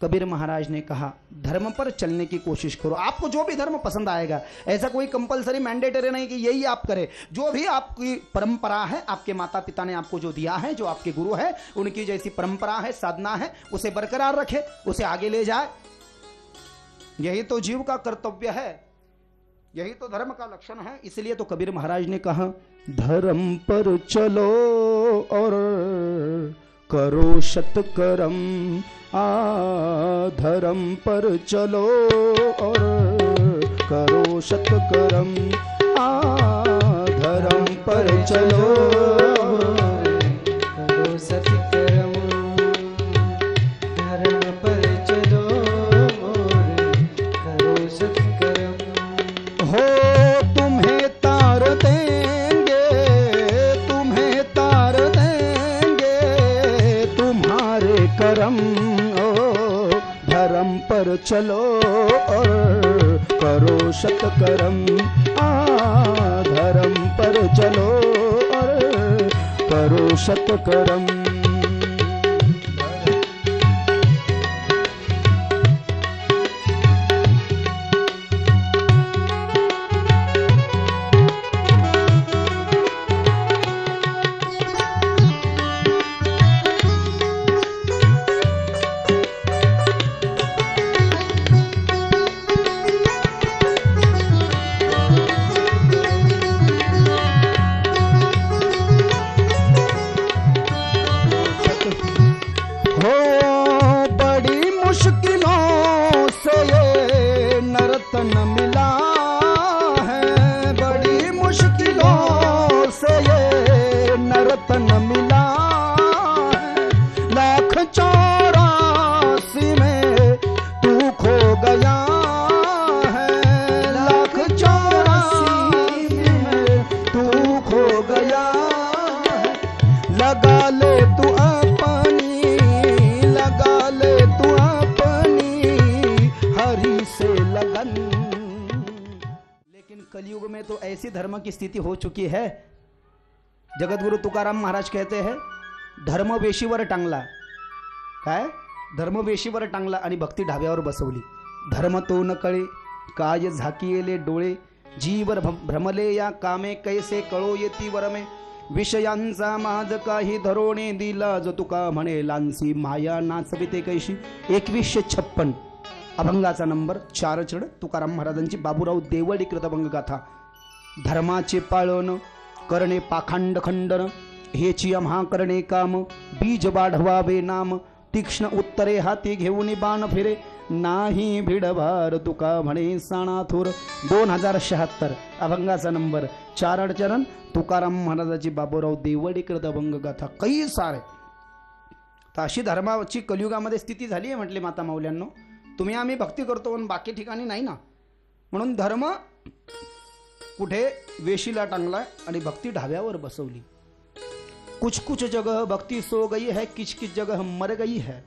कबीर महाराज ने कहा धर्म पर चलने की कोशिश करो। आपको जो भी धर्म पसंद आएगा, ऐसा कोई कंपलसरी मैंडेटरी नहीं कि यही आप करें। जो भी आपकी परंपरा है, आपके माता पिता ने आपको जो दिया है, जो आपके गुरु है, उनकी जैसी परंपरा है, साधना है, उसे बरकरार रखे, उसे आगे ले जाए। यही तो जीव का कर्तव्य है, यही तो धर्म का लक्षण है। इसलिए तो कबीर महाराज ने कहा धर्म पर चलो और करो शतकर्म, धर्म पर चलो और करो शतकर्म, धर्म पर चलो करो शतकर्म। धर्म पर चलो और करो सत्कर्म। धर्म पर चलो और करो सत्कर्म। कलयुग में तो ऐसी धर्म की स्थिति हो चुकी है, जगतगुरु तुकाराम महाराज कहते हैं धर्म वेशीवर टांगला, काय धर्म वेशीवर टांगला आणि भक्ती ढाब्यावर बसवली। धर्म तो न कळे काय झाकिले डोळे, जीवर भ्रमले या कामे कैसे कळो येती वरमे। विषयांचा माज काही धरोणे दिला, जो तुका म्हणे लांसी माया नाचविते कैशी। 2156 अभंगाचा नंबर 4 चढ तुकाराम महाराजांची बाबूराव देवळीकृत अभंग गाथा। धर्माचे पाळन करणे पाखंड खंडन, हेची आम्हा करणे काम। बीज वाढवावे नाम, तीक्ष्ण उत्तरे हाती घेऊन बाण फिरे। नाही भिडभार तुका म्हणे साणाथोर। 2076 अभंगाचा नंबर 4 अडचरण तुकाराम महाराजाची बाबूराव देवळीकृत अभंग गाथा। काही सारे तर अशी धर्माची कलियुगामध्ये स्थिती झाली आहे म्हटले माता माऊल्यांनो। तुम्ही आम्ही भक्ती करतो पण बाकी ठिकाणी नाही ना, म्हणून धर्म कुठे वेशीला टांगलाय आणि भक्ती ढाब्यावर बसवली। कुछ कुछ जगह भक्ति सो गई है, किच किच जगह मर गई है,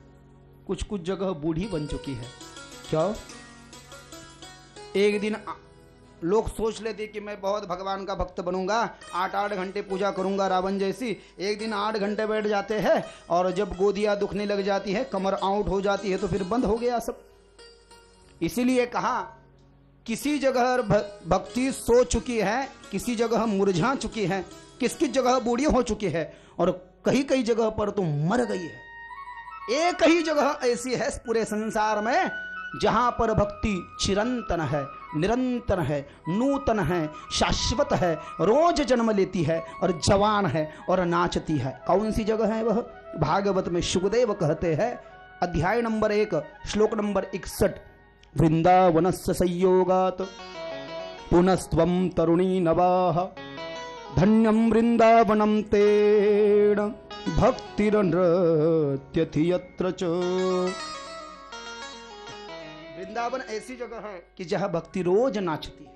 कुछ कुछ जगह बूढ़ी बन चुकी है। क्या एक दिन लोग सोच लेते कि मैं बहुत भगवान का भक्त बनूंगा, 8-8 घंटे पूजा करूंगा रावण जैसी। एक दिन 8 घंटे बैठ जाते हैं और जब गोदियां दुखने लग जाती है, कमर आउट हो जाती है, तो फिर बंद हो गया सब। इसीलिए कहा किसी जगह भक्ति सो चुकी है, किसी जगह मुरझा चुकी है, किस किस जगह बूढ़ी हो चुकी है, और कई कई जगह पर तो मर गई है। एक ही जगह ऐसी है पूरे संसार में जहां पर भक्ति चिरंतन है, निरंतर है, नूतन है, शाश्वत है, रोज जन्म लेती है और जवान है और नाचती है। कौन सी जगह है वह? भागवत में शुकदेव कहते हैं, अध्याय नंबर 1 श्लोक नंबर 61, वृंदावनस्य संयोगात पुनस्त्वं तरुणी नवाः, धन्यं वृंदावनं तेन भक्तिरनृत्यति यत्र च। वृंदावन ऐसी जगह है कि जहां भक्ति रोज नाचती है,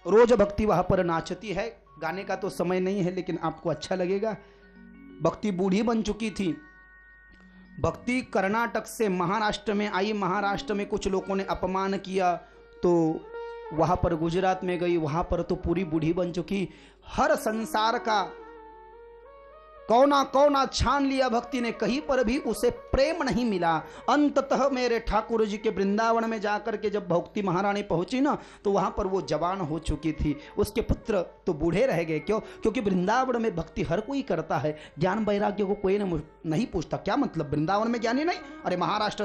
रोज भक्ति वहां पर नाचती है। गाने का तो समय नहीं है लेकिन आपको अच्छा लगेगा। भक्ति बूढ़ी बन चुकी थी। भक्ति कर्नाटक से महाराष्ट्र में आई, महाराष्ट्र में कुछ लोगों ने अपमान किया तो वहां पर गुजरात में गई, वहां पर तो पूरी बूढ़ी बन चुकी। हर संसार का कौना कौना छान लिया भक्ति ने, कहीं पर भी उसे प्रेम नहीं मिला। अंततः मेरे ठाकुर जी के वृंदावन में जाकर के जब भक्ति महारानी पहुंची ना, तो वहां पर वो जवान हो चुकी थी, उसके पुत्र तो बूढ़े रह गए। क्यों? क्योंकि वृंदावन में भक्ति हर कोई करता है, ज्ञान वैराग्य को कोई नहीं पूछता। क्या मतलब वृंदावन में ज्ञानी नहीं? अरे महाराष्ट्र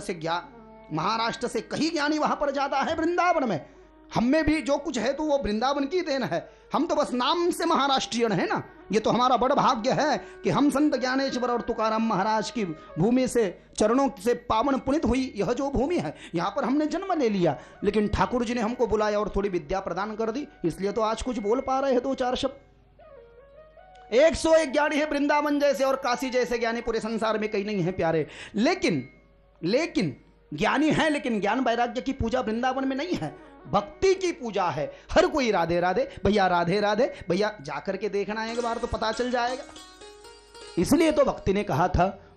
से कहीं ज्ञानी वहां पर ज्यादा है वृंदावन में। हम में भी जो कुछ है तो वो वृंदावन की देन है, हम तो बस नाम से महाराष्ट्रियन है ना। ये तो हमारा बड़ा भाग्य है कि हम संत ज्ञानेश्वर और तुकाराम महाराज की भूमि से, चरणों से पावन पुनित हुई यह जो भूमि है, यहाँ पर हमने जन्म ले लिया। लेकिन ठाकुर जी ने हमको बुलाया और थोड़ी विद्या प्रदान कर दी, इसलिए तो आज कुछ बोल पा रहे हैं 2-4 शब्द। 101 ज्ञानी है वृंदावन जैसे और काशी जैसे ज्ञानी पूरे संसार में कहीं नहीं है प्यारे। लेकिन ज्ञानी है, लेकिन ज्ञान वैराग्य की पूजा वृंदावन में नहीं है, भक्ति की पूजा है। हर कोई राधे राधे भैया, राधे राधे भैया, जाकर के देखना एक बार तो पता चल जाएगा। इसलिए तो भक्ति ने कहा था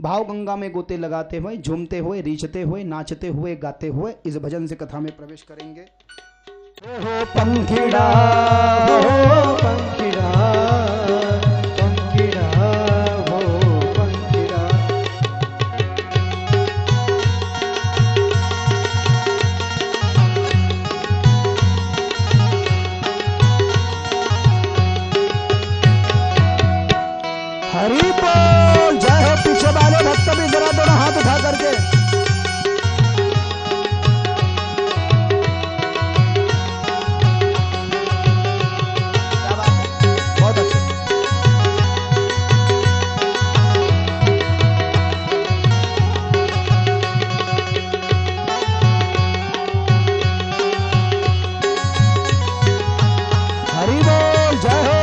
भाव गंगा में गोते लगाते हुए, झूमते हुए, रीझते हुए, नाचते हुए, गाते हुए इस भजन से कथा में प्रवेश करेंगे। हो पंखीड़ा, हो पंखीड़ा, पंखीड़ा, हो पंखीड़ा। हरि बोल, जय हो। पीछे वाले भक्त भी जरा दोनों हाथ उठा करके। बहुत अच्छे। हरि बोल, जय हो।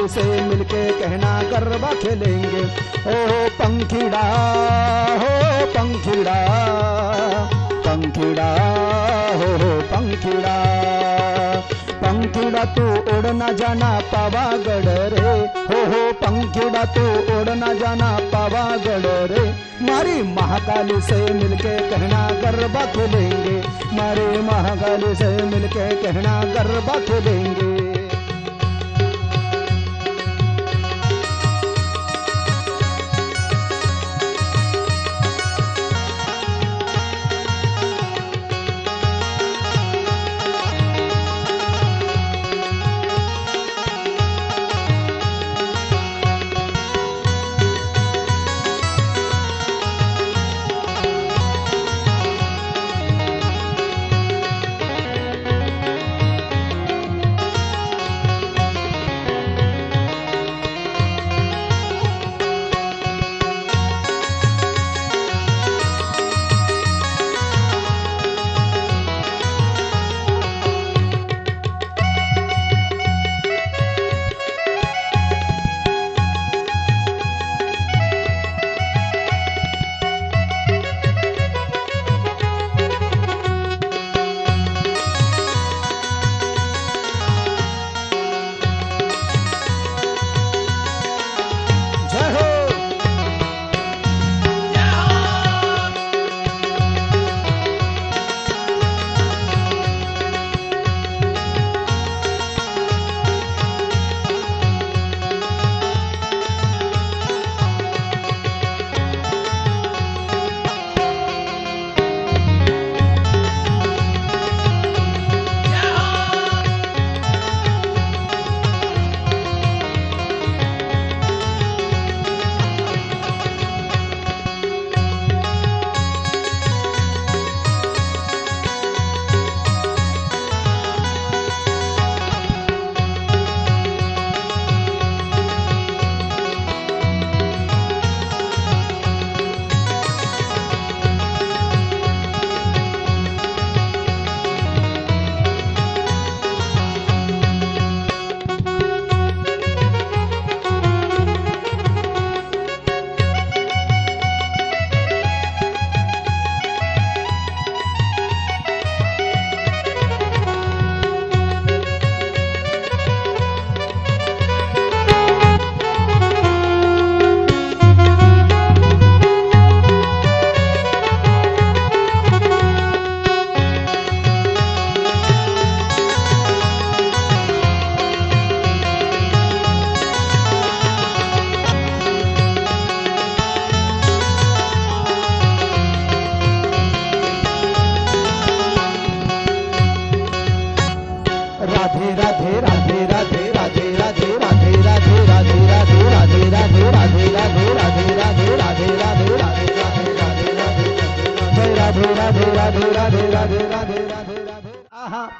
से मिलके कहना गरबा खेलेंगे। ओ पंखीड़ा, हो पंखीड़ा, पंखीड़ा, हो पंखीड़ा। पंखीड़ा तू उड़ ना जाना पावागढ़ रे, हो पंखीड़ा तू उड़ ना जाना पावागढ़ रे। मारी महाकाली से मिलके कहना गरबा खेलेंगे, मारी महाकाली से मिलके कहना गरबा खेलेंगे।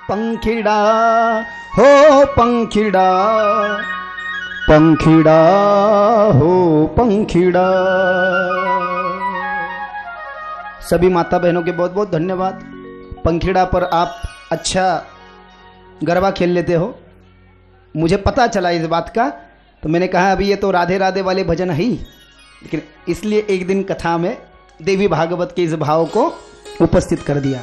पंखीड़ा हो पंखीड़ा, पंखीड़ा हो पंखीड़ा। सभी माता बहनों के बहुत बहुत धन्यवाद। पंखीड़ा पर आप अच्छा गरबा खेल लेते हो, मुझे पता चला इस बात का, तो मैंने कहा अभी ये तो राधे राधे वाले भजन है ही, लेकिन इसलिए एक दिन कथा में देवी भागवत के इस भाव को उपस्थित कर दिया।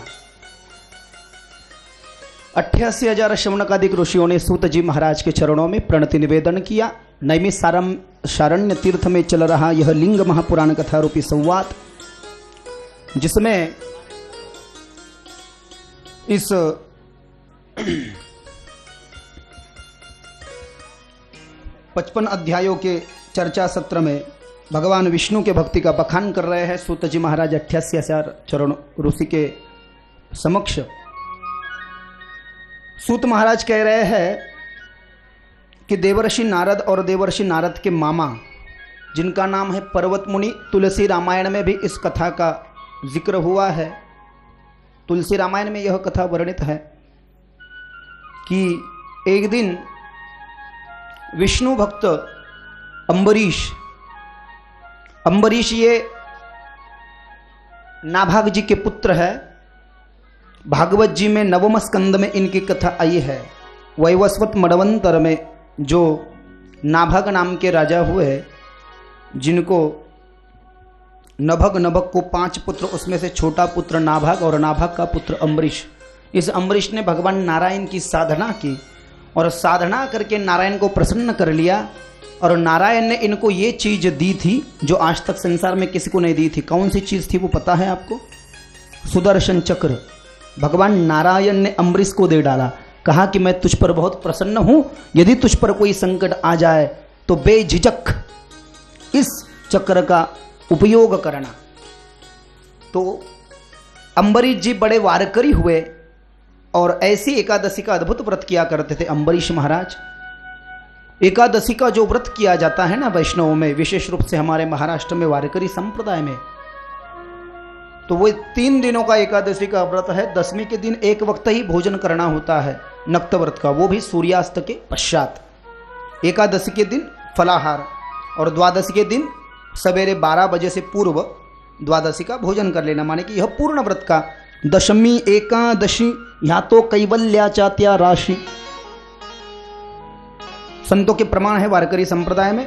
88,000 शौनकादिक ऋषियों ने सूत जी महाराज के चरणों में प्रणति निवेदन किया। नैमिषारण्य शारण्य तीर्थ में चल रहा यह लिंग महापुराण कथा रूपी संवाद, जिसमें इस 55 अध्यायों के चर्चा सत्र में भगवान विष्णु के भक्ति का बखान कर रहे हैं सूत जी महाराज 88,000 चरण ऋषि के समक्ष। सूत महाराज कह रहे हैं कि देवर्षि नारद और देवर्षि नारद के मामा, जिनका नाम है पर्वत मुनि, तुलसी रामायण में भी इस कथा का जिक्र हुआ है। तुलसी रामायण में यह कथा वर्णित है कि एक दिन विष्णु भक्त अम्बरीश ये नाभाग जी के पुत्र है। भागवत जी में 9वें स्कंद में इनकी कथा आई है। वैवस्वत मडवंतर में जो नाभग नाम के राजा हुए, जिनको नभग को 5 पुत्र, उसमें से छोटा पुत्र नाभग और नाभग का पुत्र अम्बरीश। इस अम्बरीश ने भगवान नारायण की साधना की और साधना करके नारायण को प्रसन्न कर लिया, और नारायण ने इनको ये चीज दी थी जो आज तक संसार में किसी को नहीं दी थी। कौन सी चीज थी वो पता है आपको? सुदर्शन चक्र भगवान नारायण ने अम्बरीश को दे डाला। कहा कि मैं तुझ पर बहुत प्रसन्न हूं, यदि तुझ पर कोई संकट आ जाए तो बेझिझक इस चक्र का उपयोग करना। तो अम्बरीश जी बड़े वारकरी हुए और ऐसी एकादशी का अद्भुत व्रत किया करते थे अम्बरीश महाराज। एकादशी का जो व्रत किया जाता है ना वैष्णव में, विशेष रूप से हमारे महाराष्ट्र में वारकरी संप्रदाय में, तो वो 3 दिनों का एकादशी का व्रत है। 10वीं के दिन एक वक्त ही भोजन करना होता है नक्त व्रत का, वो भी सूर्यास्त के पश्चात। एकादशी के दिन फलाहार और द्वादशी के दिन सवेरे 12 बजे से पूर्व द्वादशी का भोजन कर लेना, माने कि यह पूर्ण व्रत का। दशमी एकादशी यहाँ तो कैवल्याचात्या राशि संतों के प्रमाण है वारकरी संप्रदाय में।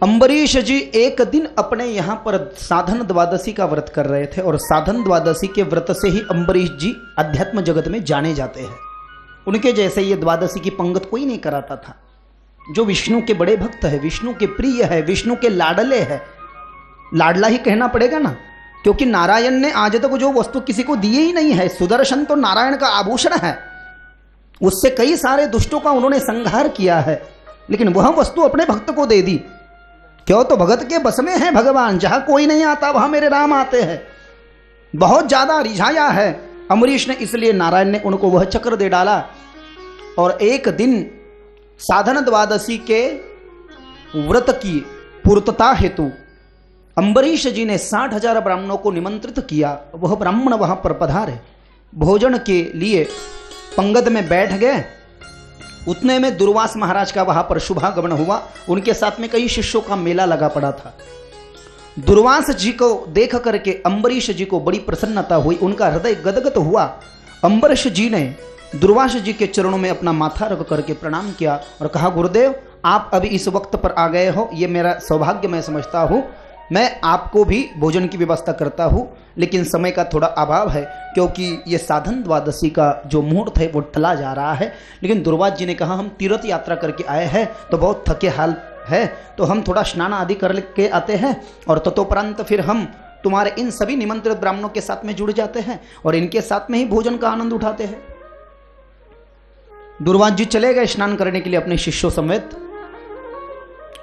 अम्बरीश जी एक दिन अपने यहां पर साधन द्वादशी का व्रत कर रहे थे, और साधन द्वादशी के व्रत से ही अम्बरीश जी अध्यात्म जगत में जाने जाते हैं। उनके जैसे ये द्वादशी की पंगत कोई नहीं कराता था। जो विष्णु के बड़े भक्त है, विष्णु के प्रिय है, विष्णु के लाडले है, लाडला ही कहना पड़ेगा ना, क्योंकि नारायण ने आज तक जो वस्तु किसी को दिए ही नहीं है। सुदर्शन तो नारायण का आभूषण है, उससे कई सारे दुष्टों का उन्होंने संहार किया है, लेकिन वह वस्तु अपने भक्त को दे दी। क्यों? तो भगत के बस में है भगवान, जहां कोई नहीं आता वहां मेरे राम आते हैं। बहुत ज्यादा रिझाया है अम्बरीश ने, इसलिए नारायण ने उनको वह चक्र दे डाला। और एक दिन साधन द्वादशी के व्रत की पूर्तता हेतु अम्बरीश जी ने 60,000 ब्राह्मणों को निमंत्रित किया। वह ब्राह्मण वहां पर पधारे, भोजन के लिए पंगत में बैठ गए। उतने में दुर्वास महाराज का वहां पर शुभागमन हुआ। उनके साथ में कई शिष्यों का मेला लगा पड़ा था। दुर्वास जी को देख करके अम्बरीश जी को बड़ी प्रसन्नता हुई, उनका हृदय गदगद हुआ। अम्बरीश जी ने दुर्वास जी के चरणों में अपना माथा रख करके प्रणाम किया और कहा, गुरुदेव आप अभी इस वक्त पर आ गए हो, ये मेरा सौभाग्य मैं समझता हूँ। मैं आपको भी भोजन की व्यवस्था करता हूँ, लेकिन समय का थोड़ा अभाव है, क्योंकि ये साधन द्वादशी का जो मुहूर्त है वो टला जा रहा है। लेकिन दुर्वास जी ने कहा, हम तीर्थ यात्रा करके आए हैं तो बहुत थके हाल है, तो हम थोड़ा स्नान आदि कर के आते हैं और तत्परांत फिर हम तुम्हारे इन सभी निमंत्रित ब्राह्मणों के साथ में जुड़ जाते हैं और इनके साथ में ही भोजन का आनंद उठाते हैं। दुर्वास जी चले गए स्नान करने के लिए अपने शिष्यों समेत,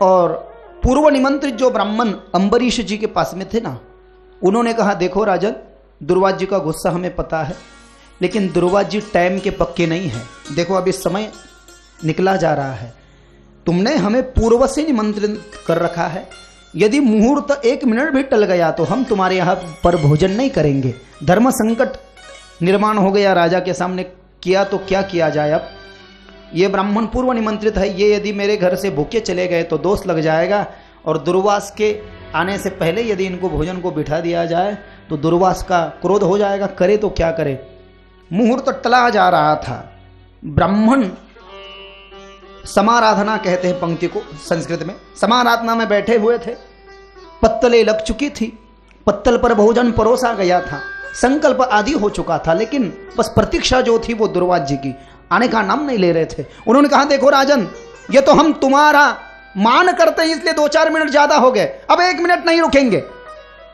और पूर्व निमंत्रित जो ब्राह्मण अम्बरीश जी के पास में थे ना, उन्होंने कहा, देखो राजन, दुर्वास जी का गुस्सा हमें पता है, लेकिन दुर्वास जी टाइम के पक्के नहीं है। देखो अभी समय निकला जा रहा है, तुमने हमें पूर्व से निमंत्रित कर रखा है, यदि मुहूर्त 1 मिनट भी टल गया तो हम तुम्हारे यहाँ पर भोजन नहीं करेंगे। धर्म संकट निर्माण हो गया राजा के सामने, किया तो क्या किया जाए। अब ये ब्राह्मण पूर्व निमंत्रित है, ये यदि मेरे घर से भूखे चले गए तो दोष लग जाएगा। और दुर्वास के आने से पहले यदि इनको भोजन को बिठा दिया जाए तो दुर्वास का क्रोध हो जाएगा, करे तो क्या करे। मुहूर्त टला जा रहा था। ब्राह्मण समाराधना कहते हैं पंक्ति को संस्कृत में। समाराधना में बैठे हुए थे, पत्तलें लग चुकी थी, पत्तल पर भोजन परोसा गया था, संकल्प आदि हो चुका था, लेकिन बस प्रतीक्षा जो थी वो दुर्वास जी की आने का नाम नहीं ले रहे थे। उन्होंने कहा देखो राजन, ये तो हम तुम्हारा मान करते हैं इसलिए 2-4 मिनट ज्यादा हो गए, अब 1 मिनट नहीं रुकेंगे।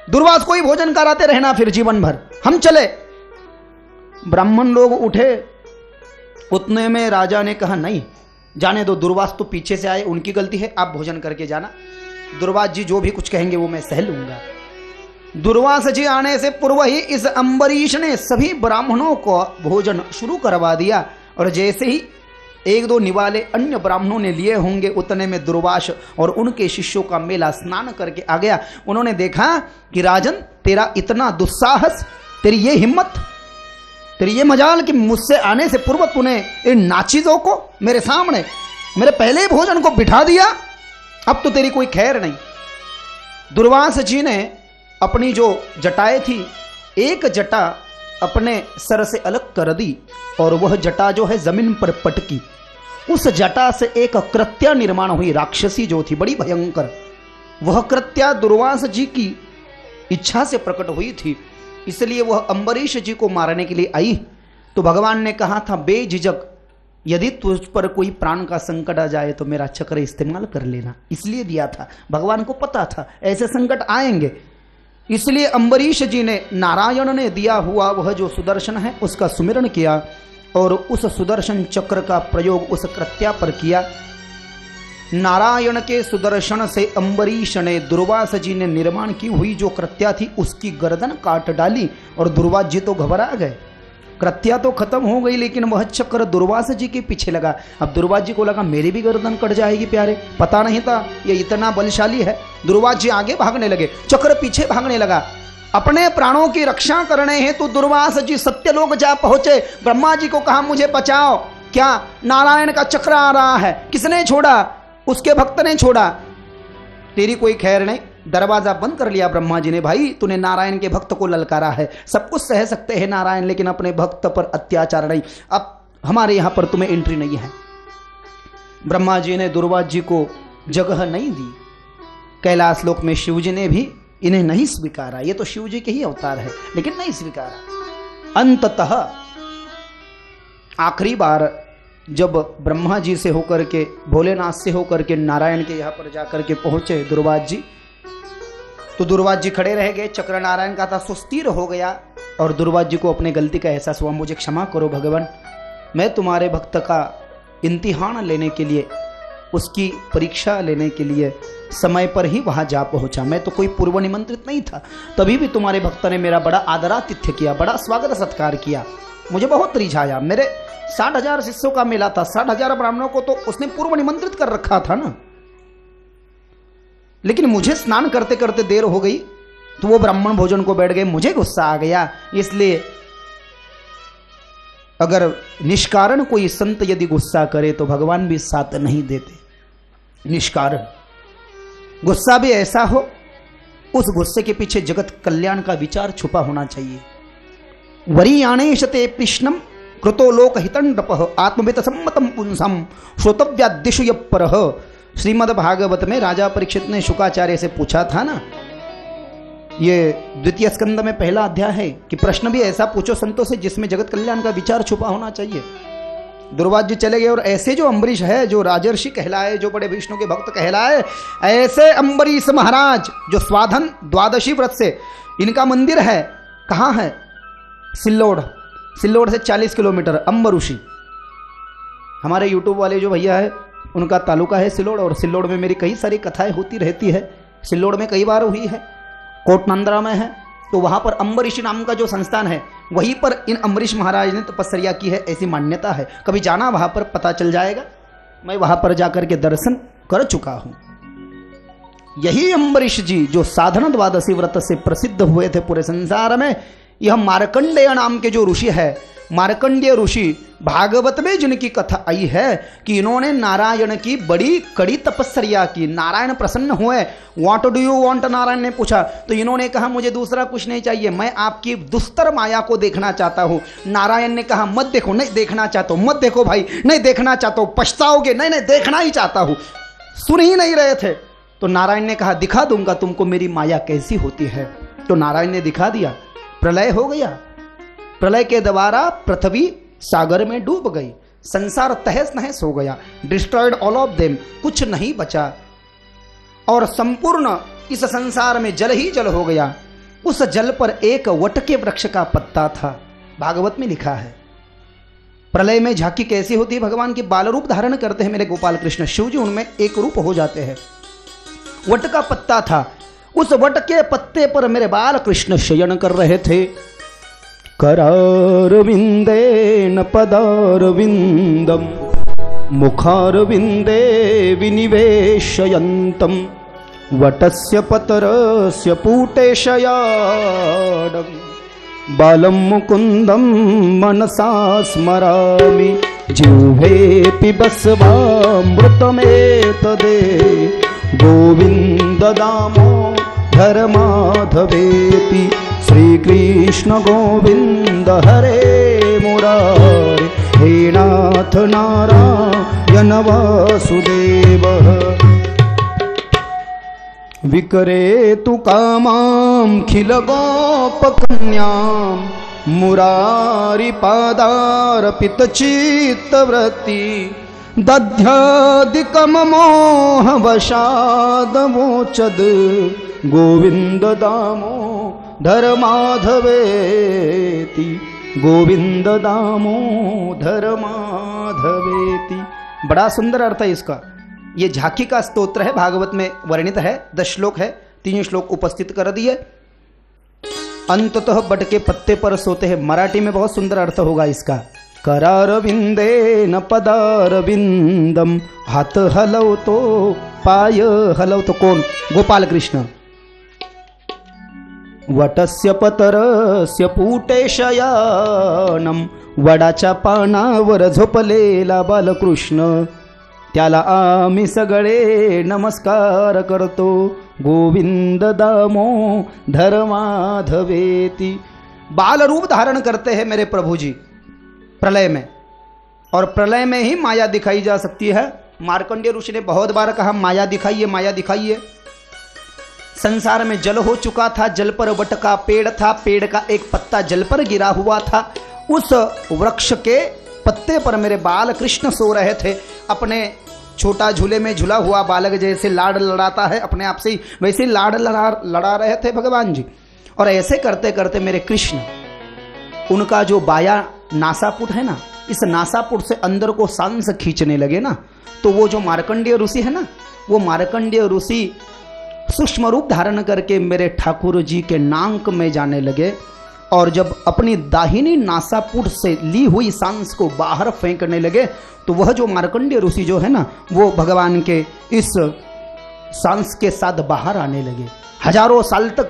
दुर्वास को ही भोजन कराते रहना फिर जीवन भर, हम चले। ब्राह्मण लोग उठे, उतने में राजा ने कहा नहीं जाने दो, दुर्वास तो पीछे से आए, उनकी गलती है, आप भोजन करके जाना। दुर्वास जी जो भी कुछ कहेंगे वो मैं सह लूंगा। दुर्वास जी आने से पूर्व ही इस अम्बरीश ने सभी ब्राह्मणों को भोजन शुरू करवा दिया, और जैसे ही 1-2 निवाले अन्य ब्राह्मणों ने लिए होंगे, उतने में दुर्वास और उनके शिष्यों का मेला स्नान करके आ गया। उन्होंने देखा कि राजन तेरा इतना दुस्साहस, तेरी ये हिम्मत, तेरी ये मजाल कि मुझसे आने से पूर्व तूने इन नाचीजों को मेरे सामने मेरे पहले ही भोजन को बिठा दिया, अब तो तेरी कोई खैर नहीं। दुर्वास जी ने अपनी जो जटाएं थी, एक जटा अपने सर से अलग कर दी और वह जटा जो है जमीन पर पटकी। उस जटा से एक कृत्या निर्माण हुई, राक्षसी जो थी बड़ी भयंकर। वह कृत्या दुर्वास जी की इच्छा से प्रकट हुई थी, इसलिए वह अम्बरीश जी को मारने के लिए आई। तो भगवान ने कहा था बेझिझक यदि तुझ पर कोई प्राण का संकट आ जाए तो मेरा चक्र इस्तेमाल कर लेना, इसलिए दिया था। भगवान को पता था ऐसे संकट आएंगे, इसलिए अम्बरीश जी ने नारायण ने दिया हुआ वह जो सुदर्शन है उसका सुमिरन किया और उस सुदर्शन चक्र का प्रयोग उस कृत्या पर किया। नारायण के सुदर्शन से अम्बरीश ने दुर्वास जी ने निर्माण की हुई जो कृत्या थी उसकी गर्दन काट डाली और दुर्वास जी तो घबरा गए। कृत्या तो खत्म हो गई, लेकिन वह चक्र दुर्वास जी के पीछे लगा। अब दुर्वास जी को लगा मेरी भी गर्दन कट जाएगी प्यारे, पता नहीं था ये इतना बलशाली है। दुर्वास जी आगे भागने लगे, चक्र पीछे भागने लगा। अपने प्राणों की रक्षा करने हेतु दुर्वास जी सत्यलोक जा पहुंचे। ब्रह्मा जी को कहा मुझे बचाओ, क्या नारायण का चक्र आ रहा है। किसने छोड़ा? उसके भक्त ने छोड़ा, तेरी कोई खैर नहीं। दरवाजा बंद कर लिया ब्रह्मा जी ने। भाई तूने नारायण के भक्त को ललकारा है, सब कुछ सह सकते हैं नारायण, लेकिन अपने भक्त पर अत्याचार नहीं, अब हमारे यहां पर तुम्हें एंट्री नहीं है। ब्रह्मा जी ने दुर्वास जी को जगह नहीं दी। कैलाश लोक में शिव जी ने भी इन्हें नहीं स्वीकारा, ये तो शिव जी के ही अवतार है, लेकिन नहीं स्वीकारा। अंततः आखिरी बार जब ब्रह्मा जी से होकर के, भोलेनाथ से होकर के नारायण के यहाँ पर जाकर के पहुंचे दुर्वास जी, तो दुर्वास जी खड़े रह गए। चक्र नारायण का था सुस्थिर हो गया और दुर्वास जी को अपने गलती का एहसास हुआ। मुझे क्षमा करो भगवान, मैं तुम्हारे भक्त का इम्तिहान लेने के लिए, उसकी परीक्षा लेने के लिए समय पर ही वहां जा पहुंचा। मैं तो कोई पूर्व निमंत्रित नहीं था, तभी भी तुम्हारे भक्त ने मेरा बड़ा आदरातिथ्य किया, बड़ा स्वागत सत्कार किया, मुझे बहुत रिझाया। मेरे 60,000 शिष्यों का मेला था, 60,000 ब्राह्मणों को तो उसने पूर्व निमंत्रित कर रखा था ना। लेकिन मुझे स्नान करते करते देर हो गई तो वो ब्राह्मण भोजन को बैठ गए, मुझे गुस्सा आ गया। इसलिए अगर निष्कारण कोई संत यदि गुस्सा करे तो भगवान भी साथ नहीं देते। निष्कारण गुस्सा भी ऐसा हो, उस गुस्से के पीछे जगत कल्याण का विचार छुपा होना चाहिए। वरीयाणेशते कृष्णम कृतो लोक हितंडपः आत्मवित सम्मतम पुंसम श्रोतव्यादिषु यपरः। श्रीमद् भागवत में राजा परीक्षित ने शुकाचार्य से पूछा था ना, ये द्वितीय स्कंद में पहला अध्याय है कि प्रश्न भी ऐसा पूछो संतों से जिसमें जगत कल्याण का विचार छुपा होना चाहिए। दुर्वास जी चले गए और ऐसे जो अम्बरीश है, जो राजर्षि कहलाए, जो बड़े विष्णु के भक्त कहलाए, ऐसे अम्बरीश महाराज जो स्वाधन द्वादशी व्रत से इनका मंदिर है, कहाँ है? सिल्लोड, सिल्लोड से 40 किलोमीटर अम्बर ऋषि। हमारे यूट्यूब वाले जो भैया है उनका तालुका है सिल्लोड, और सिल्लोड में मेरी कई सारी कथाएं होती रहती है। सिल्लोड में कई बार हुई है, कोटनंद्रा में है, तो वहां पर अम्बरीश नाम का जो संस्थान है वहीं पर इन अम्बरीश महाराज ने तपस्या की है, ऐसी मान्यता है। कभी जाना वहां पर, पता चल जाएगा। मैं वहां पर जाकर के दर्शन कर चुका हूं। यही अम्बरीश जी जो साधना द्वादशी व्रत से प्रसिद्ध हुए थे पूरे संसार में, यह मार्कंडेय नाम के जो ऋषि है, मार्कंडेय ऋषि, भागवत में जिनकी कथा आई है कि इन्होंने नारायण की बड़ी कड़ी तपस्या की, नारायण प्रसन्न हुए। What do you want, Narayan ने पूछा, तो इन्होंने कहा मुझे दूसरा कुछ नहीं चाहिए, मैं आपकी दुस्तर माया को देखना चाहता हूं। नारायण ने कहा मत देखो, नहीं देखना चाहता हूं, मत देखो भाई, नहीं देखना चाहता हूं, पछताओगे, नहीं नहीं देखना ही चाहता हूं। सुन ही नहीं रहे थे। तो नारायण ने कहा दिखा दूंगा तुमको मेरी माया कैसी होती है। तो नारायण ने दिखा दिया। प्रलय हो गया, प्रलय के द्वारा पृथ्वी सागर में डूब गई, संसार तहस नहस हो गया, डिस्ट्रॉयड ऑल ऑफ देम, कुछ नहीं बचा और संपूर्ण इस संसार में जल ही जल हो गया। उस जल पर एक वट के वृक्ष का पत्ता था। भागवत में लिखा है प्रलय में झांकी कैसी होती है, भगवान की बाल रूप धारण करते हैं मेरे गोपाल कृष्ण, शिव जी उनमें एक रूप हो जाते हैं। वट का पत्ता था, उस वट के पत्ते पर मेरे बाल कृष्ण शयन कर रहे थे। करारविंदेन पदारविंदम मुखारविंदे विनिवेशयन्तं वटस्य पतरस्य पूटे शयाडं बालं मुकुन्दं मनसा स्मरामि जिह्वे बसवामृतमेतदे गोविन्द दामोदर माधवेति श्रीकृष्ण गोविंद हरे मुरारे हे नाथ नारायण वासुदेव विकरेतु कामां खिल गोपकन्यां मुरारी पादार्पित चित्तवृत्ति दध्यादिकम मोह वशादमोचद गोविंद दामोदर माधवेति गोविंद दामोदर माधवेति। बड़ा सुंदर अर्थ है इसका। ये झांकी का स्तोत्र है, भागवत में वर्णित है, 10 श्लोक है, 3 श्लोक उपस्थित कर दिए। अंततः बट के पत्ते पर सोते हैं, मराठी में बहुत सुंदर अर्थ होगा इसका। करारविंदेन पदारविंदम, हाथ हलव तो पाय हलव तो कौन, गोपाल कृष्ण। वटस्य पतरस्य पूटे शयानम, वडाच्या पानावर झोपलेला बालकृष्ण, त्याला आम्ही सगळे नमस्कार करतो गोविंद दामोदर माधवेति। बाल रूप धारण करते हैं मेरे प्रभु जी प्रलय में, और प्रलय में ही माया दिखाई जा सकती है। मार्कंडेय ऋषि ने बहुत बार कहा माया दिखाइए, माया दिखाइए। संसार में जल हो चुका था, जल पर वट का पेड़ था, पेड़ का एक पत्ता जल पर गिरा हुआ था। उस वृक्ष के पत्ते पर मेरे बाल कृष्ण सो रहे थे, अपने छोटा झूले में झूला हुआ बालक जैसे लाड़ लड़ाता है अपने आप से ही, वैसे ही लाड़ लड़ा रहे थे भगवान जी। और ऐसे करते करते मेरे कृष्ण, उनका जो बाया नासापुट है ना, इस नासापुट से अंदर को सांस खींचने लगे ना, तो वो जो मार्कंडेय ऋषि है ना, वो मार्कंडेय ऋषि सूक्ष्म रूप धारण करके मेरे ठाकुर जी के नाक में जाने लगे। और जब अपनी दाहिनी नासापुट से ली हुई सांस को बाहर फेंकने लगे, तो वह जो मार्कंडेय ऋषि जो है ना, वो भगवान के इस सांस के साथ बाहर आने लगे। हजारों साल तक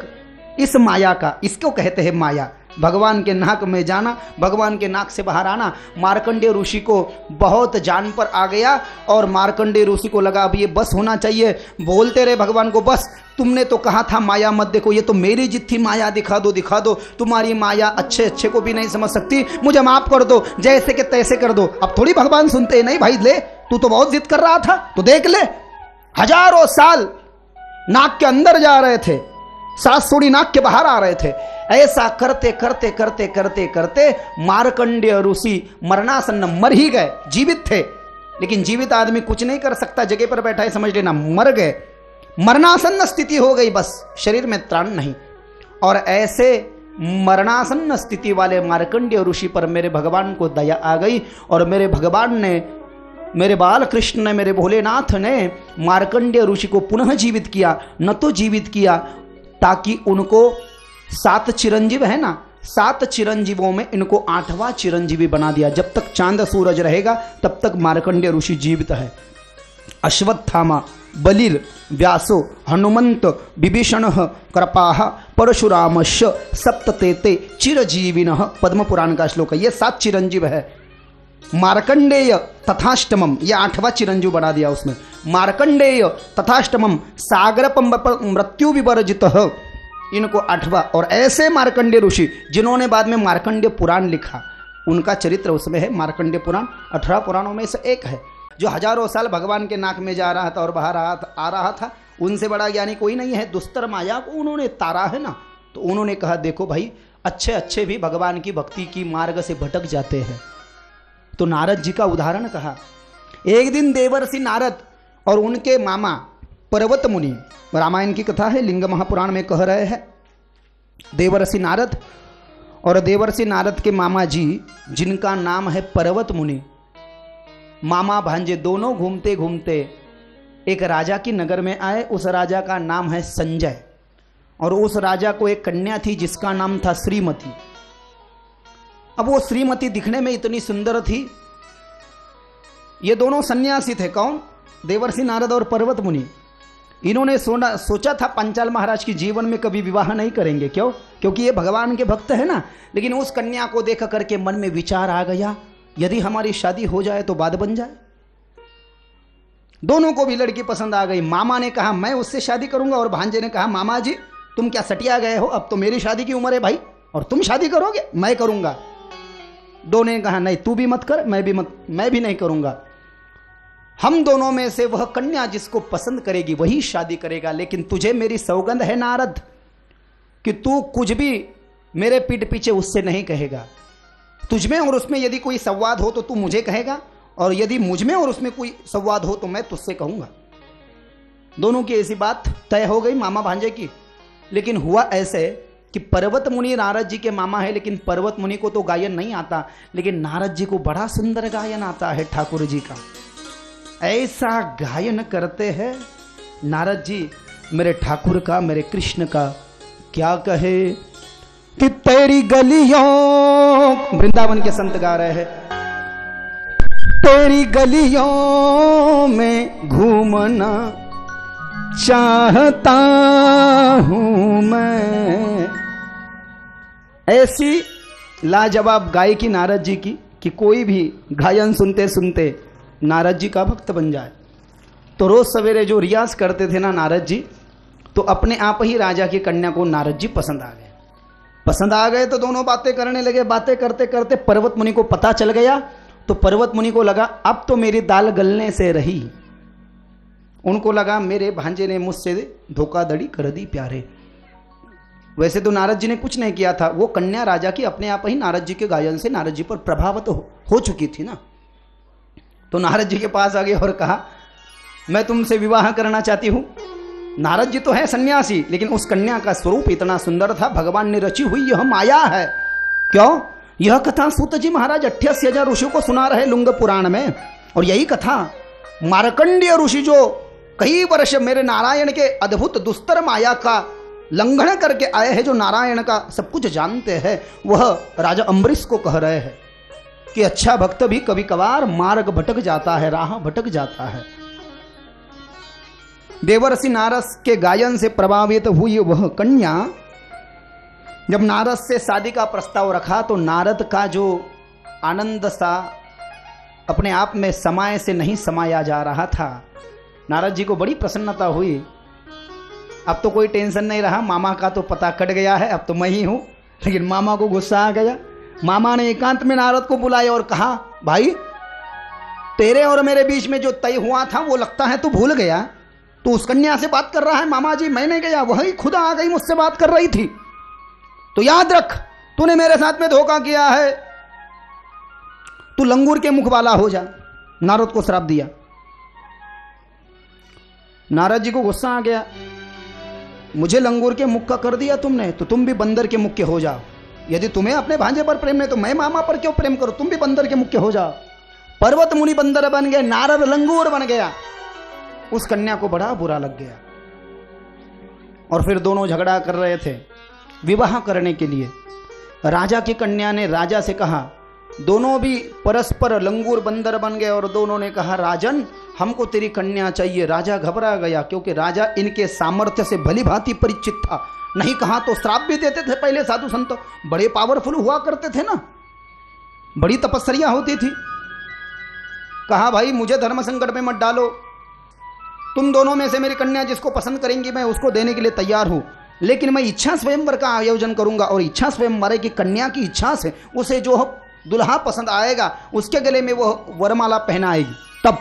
इस माया का, इसको कहते हैं माया, भगवान के नाक में जाना, भगवान के नाक से बाहर आना। मार्कंडेय ऋषि को बहुत जान पर आ गया, और मार्कंडेय ऋषि को लगा अब ये बस होना चाहिए। बोलते रहे भगवान को, बस तुमने तो कहा था माया मत देखो, ये तो मेरी जिद थी, माया दिखा दो दिखा दो, तुम्हारी माया अच्छे अच्छे को भी नहीं समझ सकती, मुझे माफ कर दो, जैसे के तैसे कर दो। अब थोड़ी भगवान सुनते, नहीं भाई ले, तू तो बहुत जिद कर रहा था, तो देख ले। हजारों साल नाक के अंदर जा रहे थे, सांस थोड़ी नाक के बाहर आ रहे थे। ऐसा करते करते करते करते करते मार्कंडेय ऋषि मरणासन्न, मर ही गए, जीवित थे लेकिन जीवित आदमी कुछ नहीं कर सकता, जगह पर बैठा है समझ लेना, मर गए, मरणासन्न स्थिति हो गई, बस शरीर में त्राण नहीं। और ऐसे मरणासन्न स्थिति वाले मार्कंडेय ऋषि पर मेरे भगवान को दया आ गई, और मेरे भगवान ने, मेरे बाल कृष्ण ने, मेरे भोलेनाथ ने मार्कंडेय ऋषि को पुनः जीवित किया। न तो जीवित किया ताकि उनको 7 चिरंजीव है ना, 7 चिरंजीवों में इनको 8वां चिरंजीवी बना दिया। जब तक चांद सूरज रहेगा तब तक मार्कंडेय ऋषि जीवित है। अश्वत्थामा बलिर व्यासो हनुमंत विभीषण कृपाह परशुरामश सप्ततेते चिरजीविनः। पद्म पुराण का श्लोक है। ये 7 चिरंजीव है। मार्कंडेय तथाष्टमम, ये 8वां चिरंजीव बना दिया उसमें। मार्कंडेय तथाष्टमम सागरपम मृत्यु विवर्जितः, इनको 8वां। और ऐसे मार्कंडेय ऋषि जिन्होंने बाद में मार्कंडेय पुराण लिखा, उनका चरित्र उसमें है। मार्कंडेय पुराण 18 पुराणों में से एक है, जो हजारों साल भगवान के नाक में जा रहा था और बाहर आ रहा था। उनसे बड़ा ज्ञानी कोई नहीं है। दुस्तर माया को उन्होंने तारा है ना, तो उन्होंने कहा देखो भाई, अच्छे अच्छे भी भगवान की भक्ति की मार्ग से भटक जाते हैं। तो नारद जी का उदाहरण कहा। एक दिन देवर्षि नारद और उनके मामा पर्वत मुनि, रामायण की कथा है, लिंग महापुराण में कह रहे हैं, देवर्षि नारद और देवर्षि नारद के मामा जी, जिनका नाम है पर्वत मुनि, मामा भांजे दोनों घूमते घूमते एक राजा की नगर में आए। उस राजा का नाम है संजय, और उस राजा को एक कन्या थी जिसका नाम था श्रीमती। अब वो श्रीमती दिखने में इतनी सुंदर थी। ये दोनों सन्यासी थे। कौन? देवर्षि नारद और पर्वत मुनि। इन्होंने सोचा था पांचाल महाराज की जीवन में कभी विवाह नहीं करेंगे। क्यों? क्योंकि ये भगवान के भक्त है ना। लेकिन उस कन्या को देख करके मन में विचार आ गया, यदि हमारी शादी हो जाए तो बात बन जाए। दोनों को भी लड़की पसंद आ गई। मामा ने कहा मैं उससे शादी करूंगा, और भांजे ने कहा मामा जी तुम क्या सटिया गए हो, अब तो मेरी शादी की उम्र है भाई, और तुम शादी करोगे? मैं करूंगा। दोनों ने कहा नहीं, तू भी मत कर, मैं भी नहीं करूंगा। हम दोनों में से वह कन्या जिसको पसंद करेगी वही शादी करेगा। लेकिन तुझे मेरी सौगंध है नारद कि तू कुछ भी मेरे पीठ पीछे उससे नहीं कहेगा। तुझमें और उसमें यदि कोई संवाद हो तो तू मुझे कहेगा, और यदि मुझमें और उसमें कोई संवाद हो तो मैं तुझसे कहूंगा। दोनों की ऐसी बात तय हो गई मामा भांजे की। लेकिन हुआ ऐसे कि पर्वत मुनि नारद जी के मामा है, लेकिन पर्वत मुनि को तो गायन नहीं आता, लेकिन नारद जी को बड़ा सुंदर गायन आता है ठाकुर जी का। ऐसा गायन करते हैं नारद जी, मेरे ठाकुर का, मेरे कृष्ण का। क्या कहे कि तेरी गलियों, वृंदावन के संत गा रहे हैं, तेरी गलियों में घूमना चाहता हूं मैं। ऐसी लाजवाब गायकी नारद जी की कि कोई भी गायन सुनते सुनते नारद जी का भक्त बन जाए। तो रोज सवेरे जो रियाज करते थे ना नारद जी, तो अपने आप ही राजा की कन्या को नारद जी पसंद आ गए। तो दोनों बातें करने लगे। बातें करते करते पर्वत मुनि को पता चल गया। तो पर्वत मुनि को लगा अब तो मेरी दाल गलने से रही। उनको लगा मेरे भांजे ने मुझसे धोखाधड़ी कर दी प्यारे। वैसे तो नारद जी ने कुछ नहीं किया था, वो कन्या राजा की अपने आप ही नारद जी के गायन से नारद जी पर प्रभावित हो चुकी थी ना। तो नारद जी के पास आ गए और कहा मैं तुमसे विवाह करना चाहती हूं। नारद जी तो है सन्यासी, लेकिन उस कन्या का स्वरूप इतना सुंदर था, भगवान ने रची हुई यह माया है। क्यों? यह कथा सूत जी महाराज 88,000 ऋषियों को सुना रहे लिंग पुराण में। और यही कथा मार्कंडेय ऋषि जो कई वर्ष मेरे नारायण के अद्भुत दुस्तर माया का लंघन करके आए हैं, जो नारायण का सब कुछ जानते हैं, वह राजा अम्बरीश को कह रहे हैं कि अच्छा भक्त भी कभी कभार मार्ग भटक जाता है, राह भटक जाता है। देवर्षि नारद के गायन से प्रभावित हुई वह कन्या जब नारद से शादी का प्रस्ताव रखा, तो नारद का जो आनंद सा अपने आप में समाये से नहीं समाया जा रहा था। नारद जी को बड़ी प्रसन्नता हुई। अब तो कोई टेंशन नहीं रहा, मामा का तो पता कट गया है, अब तो मैं ही हूं। लेकिन मामा को गुस्सा आ गया। मामा ने एकांत में नारद को बुलाया और कहा भाई तेरे और मेरे बीच में जो तय हुआ था वो लगता है तू भूल गया। तू उस कन्या से बात कर रहा है। मामा जी मैं नहीं गया, वही खुद आ गई मुझसे बात कर रही थी। तो याद रख तूने मेरे साथ में धोखा किया है, तू लंगूर के मुख वाला हो जा। नारद को श्राप दिया। नारद जी को गुस्सा आ गया, मुझे लंगूर के मुख का कर दिया तुमने, तो तुम भी बंदर के मुख के हो जाओ। यदि तुम्हें अपने भांजे पर प्रेम नहीं तो मैं मामा पर क्यों प्रेम करूं, तुम भी बंदर के मुख के हो जाओ। पर्वत मुनि बंदर बन गए, नारद लंगूर बन गया। उस कन्या को बड़ा बुरा लग गया और फिर दोनों झगड़ा कर रहे थे विवाह करने के लिए। राजा की कन्या ने राजा से कहा दोनों भी परस्पर लंगूर बंदर बन गए और दोनों ने कहा राजन हमको तेरी कन्या चाहिए। राजा घबरा गया क्योंकि राजा इनके सामर्थ्य से भली भांति परिचित था। नहीं कहा तो श्राप भी देते थे। पहले साधु संत बड़े पावरफुल हुआ करते थे ना, बड़ी तपस्या होती थी। कहा भाई मुझे धर्म संकट में मत डालो, तुम दोनों में से मेरी कन्या जिसको पसंद करेंगी मैं उसको देने के लिए तैयार हूं, लेकिन मैं इच्छा स्वयंवर का आयोजन करूंगा और इच्छा स्वयंवर की कन्या की इच्छा से उसे जो दुल्हा पसंद आएगा उसके गले में वो वरमाला पहनाएगी तब।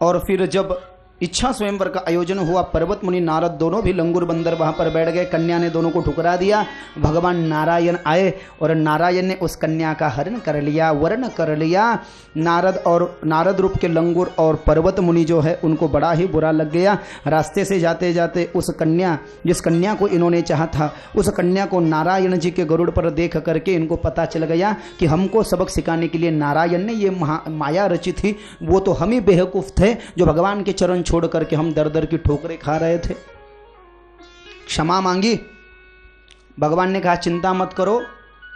और फिर जब इच्छा स्वयंवर का आयोजन हुआ, पर्वत मुनि नारद दोनों भी लंगूर बंदर वहां पर बैठ गए। कन्या ने दोनों को ठुकरा दिया। भगवान नारायण आए और नारायण ने उस कन्या का हरण कर लिया, वर्ण कर लिया। नारद रूप के लंगूर और पर्वत मुनि जो है उनको बड़ा ही बुरा लग गया। रास्ते से जाते जाते उस कन्या, जिस कन्या को इन्होंने चाहा था, उस कन्या को नारायण जी के गरुड़ पर देख करके इनको पता चल गया कि हमको सबक सिखाने के लिए नारायण ने ये माया रची थी। वो तो हम ही बेवकूफ थे जो भगवान के चरण छोड़ करके हम दर दर की ठोकरें खा रहे थे। क्षमा मांगी। भगवान ने कहा चिंता मत करो,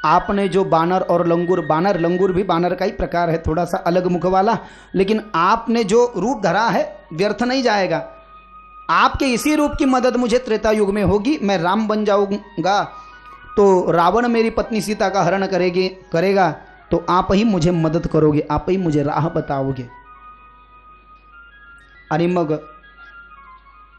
आपने जो बानर और लंगूर भी बानर का ही प्रकार है, थोड़ा सा अलग मुख वाला, लेकिन आपने जो रूप धरा है व्यर्थ नहीं जाएगा। आपके इसी रूप की मदद मुझे त्रेता युग में होगी। मैं राम बन जाऊंगा तो रावण मेरी पत्नी सीता का हरण करेगा तो आप ही मुझे मदद करोगे, आप ही मुझे राह बताओगे। अरे मग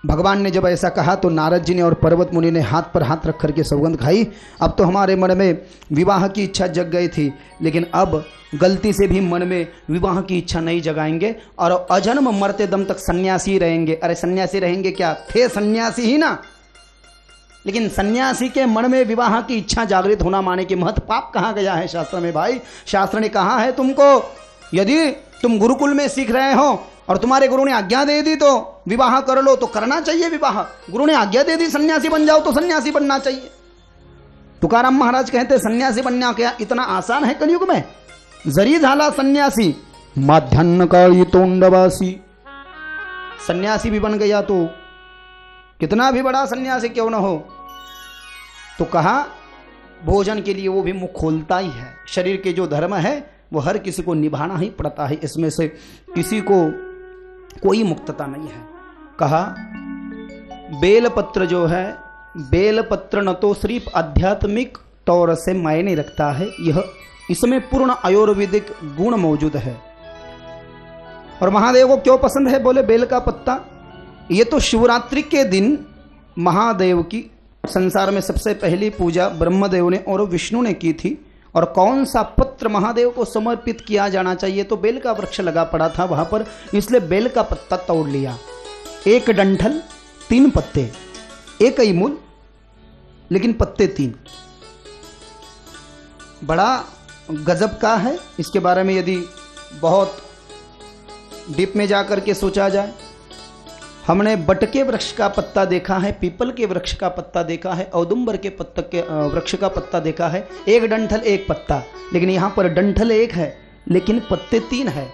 भगवान ने जब ऐसा कहा तो नारद जी ने और पर्वत मुनि ने हाथ पर हाथ रख करके सौगंध खाई। अब तो हमारे मन में विवाह की इच्छा जग गई थी, लेकिन अब गलती से भी मन में विवाह की इच्छा नहीं जगाएंगे और अजन्म मरते दम तक सन्यासी रहेंगे। अरे सन्यासी रहेंगे क्या, थे सन्यासी ही ना, लेकिन सन्यासी के मन में विवाह की इच्छा जागृत होना माने कि महत पाप कहाँ गया है शास्त्र में। भाई शास्त्र ने कहा है तुमको, यदि तुम गुरुकुल में सीख रहे हो और तुम्हारे गुरु ने आज्ञा दे दी तो विवाह कर लो, तो करना चाहिए विवाह। गुरु ने आज्ञा दे दी सन्यासी बन जाओ तो सन्यासी बनना चाहिए। तुकाराम महाराज कहते सन्यासी बनना क्या इतना आसान है कलयुग में। जरी झाला सन्यासी माध्यान्ह काली तोंडवासी। सन्यासी भी बन गया तो कितना भी बड़ा सन्यासी क्यों न हो, तो कहा भोजन के लिए वो भी मुख खोलता ही है। शरीर के जो धर्म है वो हर किसी को निभाना ही पड़ता है, इसमें से किसी को कोई मुक्तता नहीं है। कहा बेलपत्र जो है, बेलपत्र न तो सिर्फ आध्यात्मिक तौर से मायने रखता है, यह इसमें पूर्ण आयुर्वेदिक गुण मौजूद है। और महादेव को क्यों पसंद है, बोले बेल का पत्ता। ये तो शिवरात्रि के दिन महादेव की संसार में सबसे पहली पूजा ब्रह्मदेव ने और विष्णु ने की थी। और कौन सा पत्र महादेव को समर्पित किया जाना चाहिए, तो बेल का वृक्ष लगा पड़ा था वहां पर, इसलिए बेल का पत्ता तोड़ लिया। एक डंठल 3 पत्ते, एक ही मूल लेकिन पत्ते 3। बड़ा गजब का है। इसके बारे में यदि बहुत डीप में जाकर के सोचा जाए, हमने बट के वृक्ष का पत्ता देखा है, पीपल के वृक्ष का पत्ता देखा है, औदुंबर के वृक्ष का पत्ता देखा है। एक डंठल एक पत्ता, लेकिन यहाँ पर डंठल एक है लेकिन पत्ते 3 है।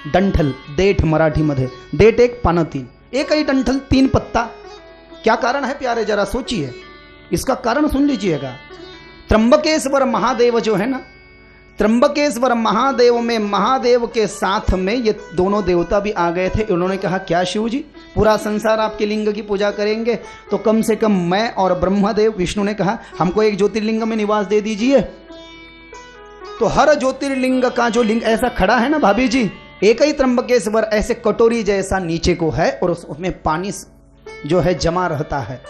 डंठल देठ मराठी मध्ये, देठ 1 पानं 3, एक ही डंठल 3 पत्ता। क्या कारण है प्यारे, जरा सोचिए, इसका कारण सुन लीजिएगा। त्र्यंबकेश्वर महादेव जो है ना, त्र्यंबकेश्वर महादेव में महादेव के साथ में ये दोनों देवता भी आ गए थे। उन्होंने कहा क्या शिव जी, पूरा संसार आपके लिंग की पूजा करेंगे तो कम से कम मैं और ब्रह्मदेव। विष्णु ने कहा हमको एक ज्योतिर्लिंग में निवास दे दीजिए। तो हर ज्योतिर्लिंग का जो लिंग ऐसा खड़ा है ना भाभी जी, एक ही त्र्यंबकेश्वर ऐसे कटोरी जैसा नीचे को है और उसमें पानी जो है जमा रहता है।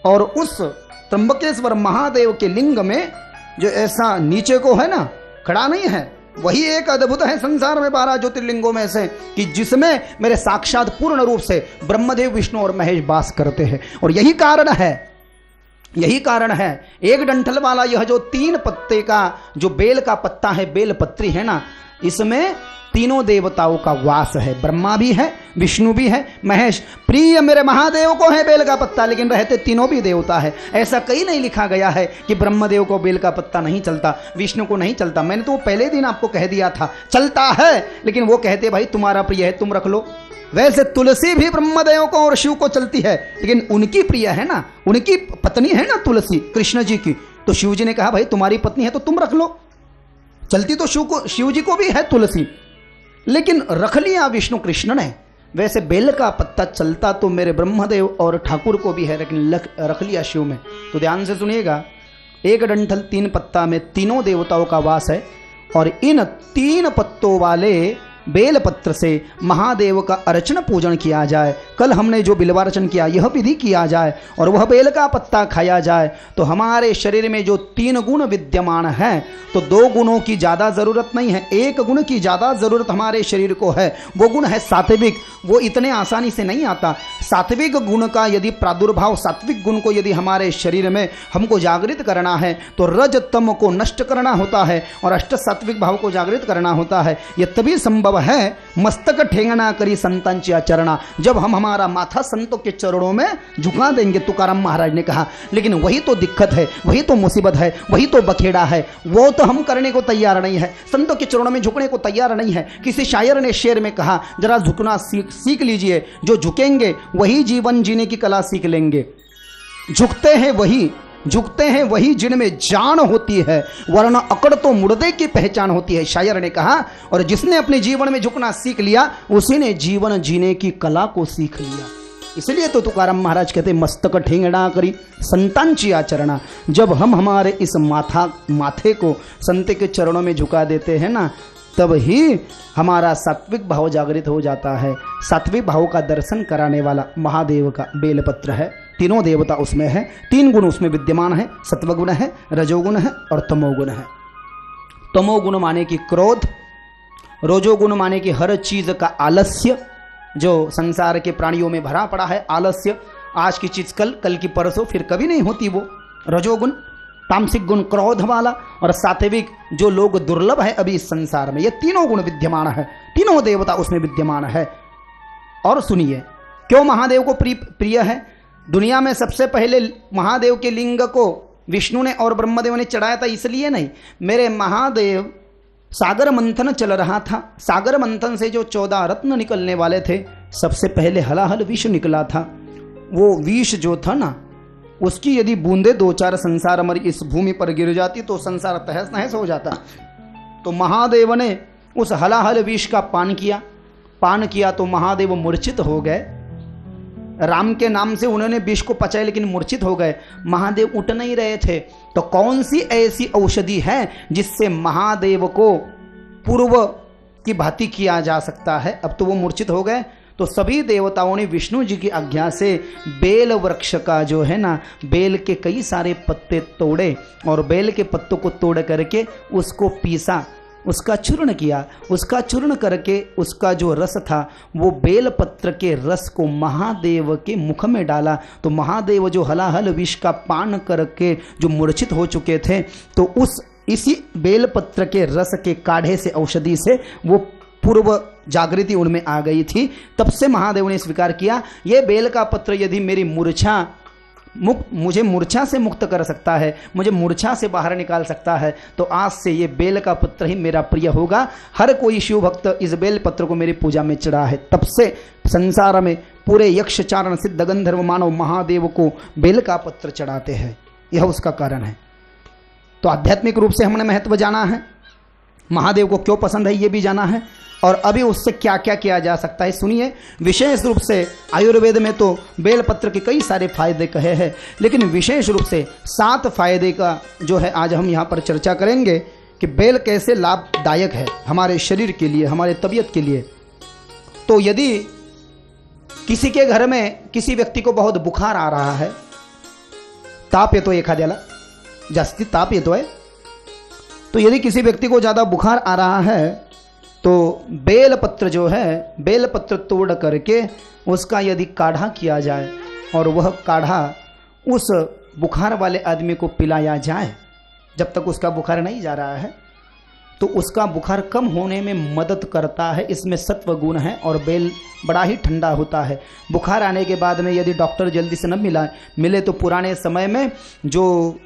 और उस त्र्यंबकेश्वर महादेव के लिंग में जो ऐसा नीचे को है ना, खड़ा नहीं है, वही एक अद्भुत है संसार में 12 ज्योतिर्लिंगों में से, कि जिसमें मेरे साक्षात पूर्ण रूप से ब्रह्मदेव विष्णु और महेश वास करते हैं। और यही कारण है एक डंठल वाला यह जो 3 पत्ते का जो बेल का पत्ता है, बेल पत्री है ना, इसमें तीनों देवताओं का वास है। ब्रह्मा भी है, विष्णु भी है, महेश। प्रिय मेरे महादेव को है बेल का पत्ता, लेकिन रहते तीनों भी देवता है। ऐसा कहीं नहीं लिखा गया है कि ब्रह्मदेव को बेल का पत्ता नहीं चलता, विष्णु को नहीं चलता। मैंने तो पहले दिन आपको कह दिया था चलता है, लेकिन वो कहते भाई तुम्हारा प्रिय है तुम रख लो। वैसे तुलसी भी ब्रह्मदेव को और शिव को चलती है, लेकिन उनकी प्रिय है ना, उनकी पत्नी है ना तुलसी कृष्ण जी की, तो शिव जी ने कहा भाई तुम्हारी पत्नी है तो तुम रख लो। चलती तो शिव जी को भी है तुलसी, लेकिन रख लिया विष्णु कृष्ण ने। वैसे बेल का पत्ता चलता तो मेरे ब्रह्मदेव और ठाकुर को भी है, लेकिन रख लिया शिव में। तो ध्यान से सुनिएगा, एक डंठल 3 पत्ता में तीनों देवताओं का वास है, और इन 3 पत्तों वाले बेल पत्र से महादेव का अर्चन पूजन किया जाए। कल हमने जो बिल्वार्चन किया यह विधि किया जाए और वह बेल का पत्ता खाया जाए, तो हमारे शरीर में जो 3 गुण विद्यमान है, तो 2 गुणों की ज़्यादा ज़रूरत नहीं है, 1 गुण की ज़्यादा ज़रूरत हमारे शरीर को है। वो गुण है सात्विक। वो इतने आसानी से नहीं आता। सात्विक गुण का यदि प्रादुर्भाव, सात्विक गुण को यदि हमारे शरीर में हमको जागृत करना है, तो रज तम को नष्ट करना होता है और अष्ट सात्विक भाव को जागृत करना होता है। यह तभी संभव है मस्तक ठेंगना करी संतांची आचरणा, जब हम हमारा माथा संतों के चरणों में झुका देंगे, तुकाराम महाराज ने कहा। लेकिन वही तो दिक्कत है, वही तो मुसीबत है, वही तो बखेड़ा है। वो तो हम करने को तैयार नहीं है, संतों के चरणों में झुकने को तैयार नहीं है। किसी शायर ने शेर में कहा, जरा झुकना सीख लीजिए, जो झुकेंगे वही जीवन जीने की कला सीख लेंगे। झुकते हैं वही जिनमें जान होती है, वरना अकड़ तो मुर्दे की पहचान होती है, शायर ने कहा। और जिसने अपने जीवन में झुकना सीख लिया, उसी ने जीवन जीने की कला को सीख लिया। इसलिए तो तुकाराम महाराज कहते, मस्तक ठेंगना करी संतांची आचरणा। जब हम हमारे इस माथे को संत के चरणों में झुका देते हैं ना, तब ही हमारा सात्विक भाव जागृत हो जाता है। सात्विक भाव का दर्शन कराने वाला महादेव का बेलपत्र है। तीनों देवता उसमें है, 3 गुण उसमें विद्यमान है, सत्वगुण है, रजोगुण है और तमोगुण है। तमोगुण माने कि क्रोध, रजोगुण माने कि हर चीज का आलस्य, जो संसार के प्राणियों में भरा पड़ा है आलस्य। आज की चीज कल, कल की परसों, फिर कभी नहीं होती वो। रजोगुण तामसिक गुण क्रोध वाला, और सात्विक जो लोग दुर्लभ है अभी इस संसार में। ये तीनों गुण विद्यमान है, तीनों देवता उसमें विद्यमान है। और सुनिए, क्यों महादेव को प्रिय है। दुनिया में सबसे पहले महादेव के लिंग को विष्णु ने और ब्रह्मदेव ने चढ़ाया था, इसलिए नहीं। मेरे महादेव, सागर मंथन चल रहा था, सागर मंथन से जो 14 रत्न निकलने वाले थे, सबसे पहले हलाहल विष निकला था। वो विष जो था ना, उसकी यदि बूंदे 2-4 संसार हमारी इस भूमि पर गिर जाती तो संसार तहस नहस हो जाता। तो महादेव ने उस हलाहल विष का पान किया तो महादेव मूर्छित हो गए। राम के नाम से उन्होंने विष को पचाया, लेकिन मूर्छित हो गए। महादेव उठ नहीं रहे थे। तो कौन सी ऐसी औषधि है जिससे महादेव को पूर्व की भांति किया जा सकता है। अब तो वो मूर्छित हो गए, तो सभी देवताओं ने विष्णु जी की आज्ञा से बेल वृक्ष का जो है ना, बेल के कई सारे पत्ते तोड़े और बेल के पत्तों को तोड़ करके उसको पीसा, उसका चूर्ण किया। उसका चूर्ण करके उसका जो रस था वो बेल पत्र के रस को महादेव के मुख में डाला। तो महादेव जो हलाहल विष का पान करके जो मूर्छित हो चुके थे, तो इसी बेल पत्र के रस के काढ़े से, औषधि से वो पूर्व जागृति उनमें आ गई थी। तब से महादेव ने स्वीकार किया, ये बेल का पत्र यदि मेरी मुझे मूर्छा से मुक्त कर सकता है, मुझे मूर्छा से बाहर निकाल सकता है, तो आज से ये बेल का पत्र ही मेरा प्रिय होगा। हर कोई शिव भक्त इस बेल पत्र को मेरी पूजा में चढ़ा है। तब से संसार में पूरे यक्ष चारण सिद्ध गंधर्व मानव महादेव को बेल का पत्र चढ़ाते हैं। यह उसका कारण है। तो आध्यात्मिक रूप से हमने महत्व जाना है, महादेव को क्यों पसंद है ये भी जाना है, और अभी उससे क्या क्या किया जा सकता है सुनिए। विशेष रूप से आयुर्वेद में तो बेलपत्र के कई सारे फायदे कहे हैं, लेकिन विशेष रूप से 7 फायदे का जो है आज हम यहाँ पर चर्चा करेंगे कि बेल कैसे लाभदायक है हमारे शरीर के लिए, हमारे तबीयत के लिए। तो यदि किसी के घर में किसी व्यक्ति को बहुत बुखार आ रहा है, ताप येतो एखाद्याला जास्ती ताप येतोय, तो यदि किसी व्यक्ति को ज़्यादा बुखार आ रहा है तो बेलपत्र जो है, बेलपत्र तोड़ करके उसका यदि काढ़ा किया जाए और वह काढ़ा उस बुखार वाले आदमी को पिलाया जाए जब तक उसका बुखार नहीं जा रहा है, तो उसका बुखार कम होने में मदद करता है। इसमें सत्व गुण है और बेल बड़ा ही ठंडा होता है। बुखार आने के बाद में यदि डॉक्टर जल्दी से न मिले तो पुराने समय में जो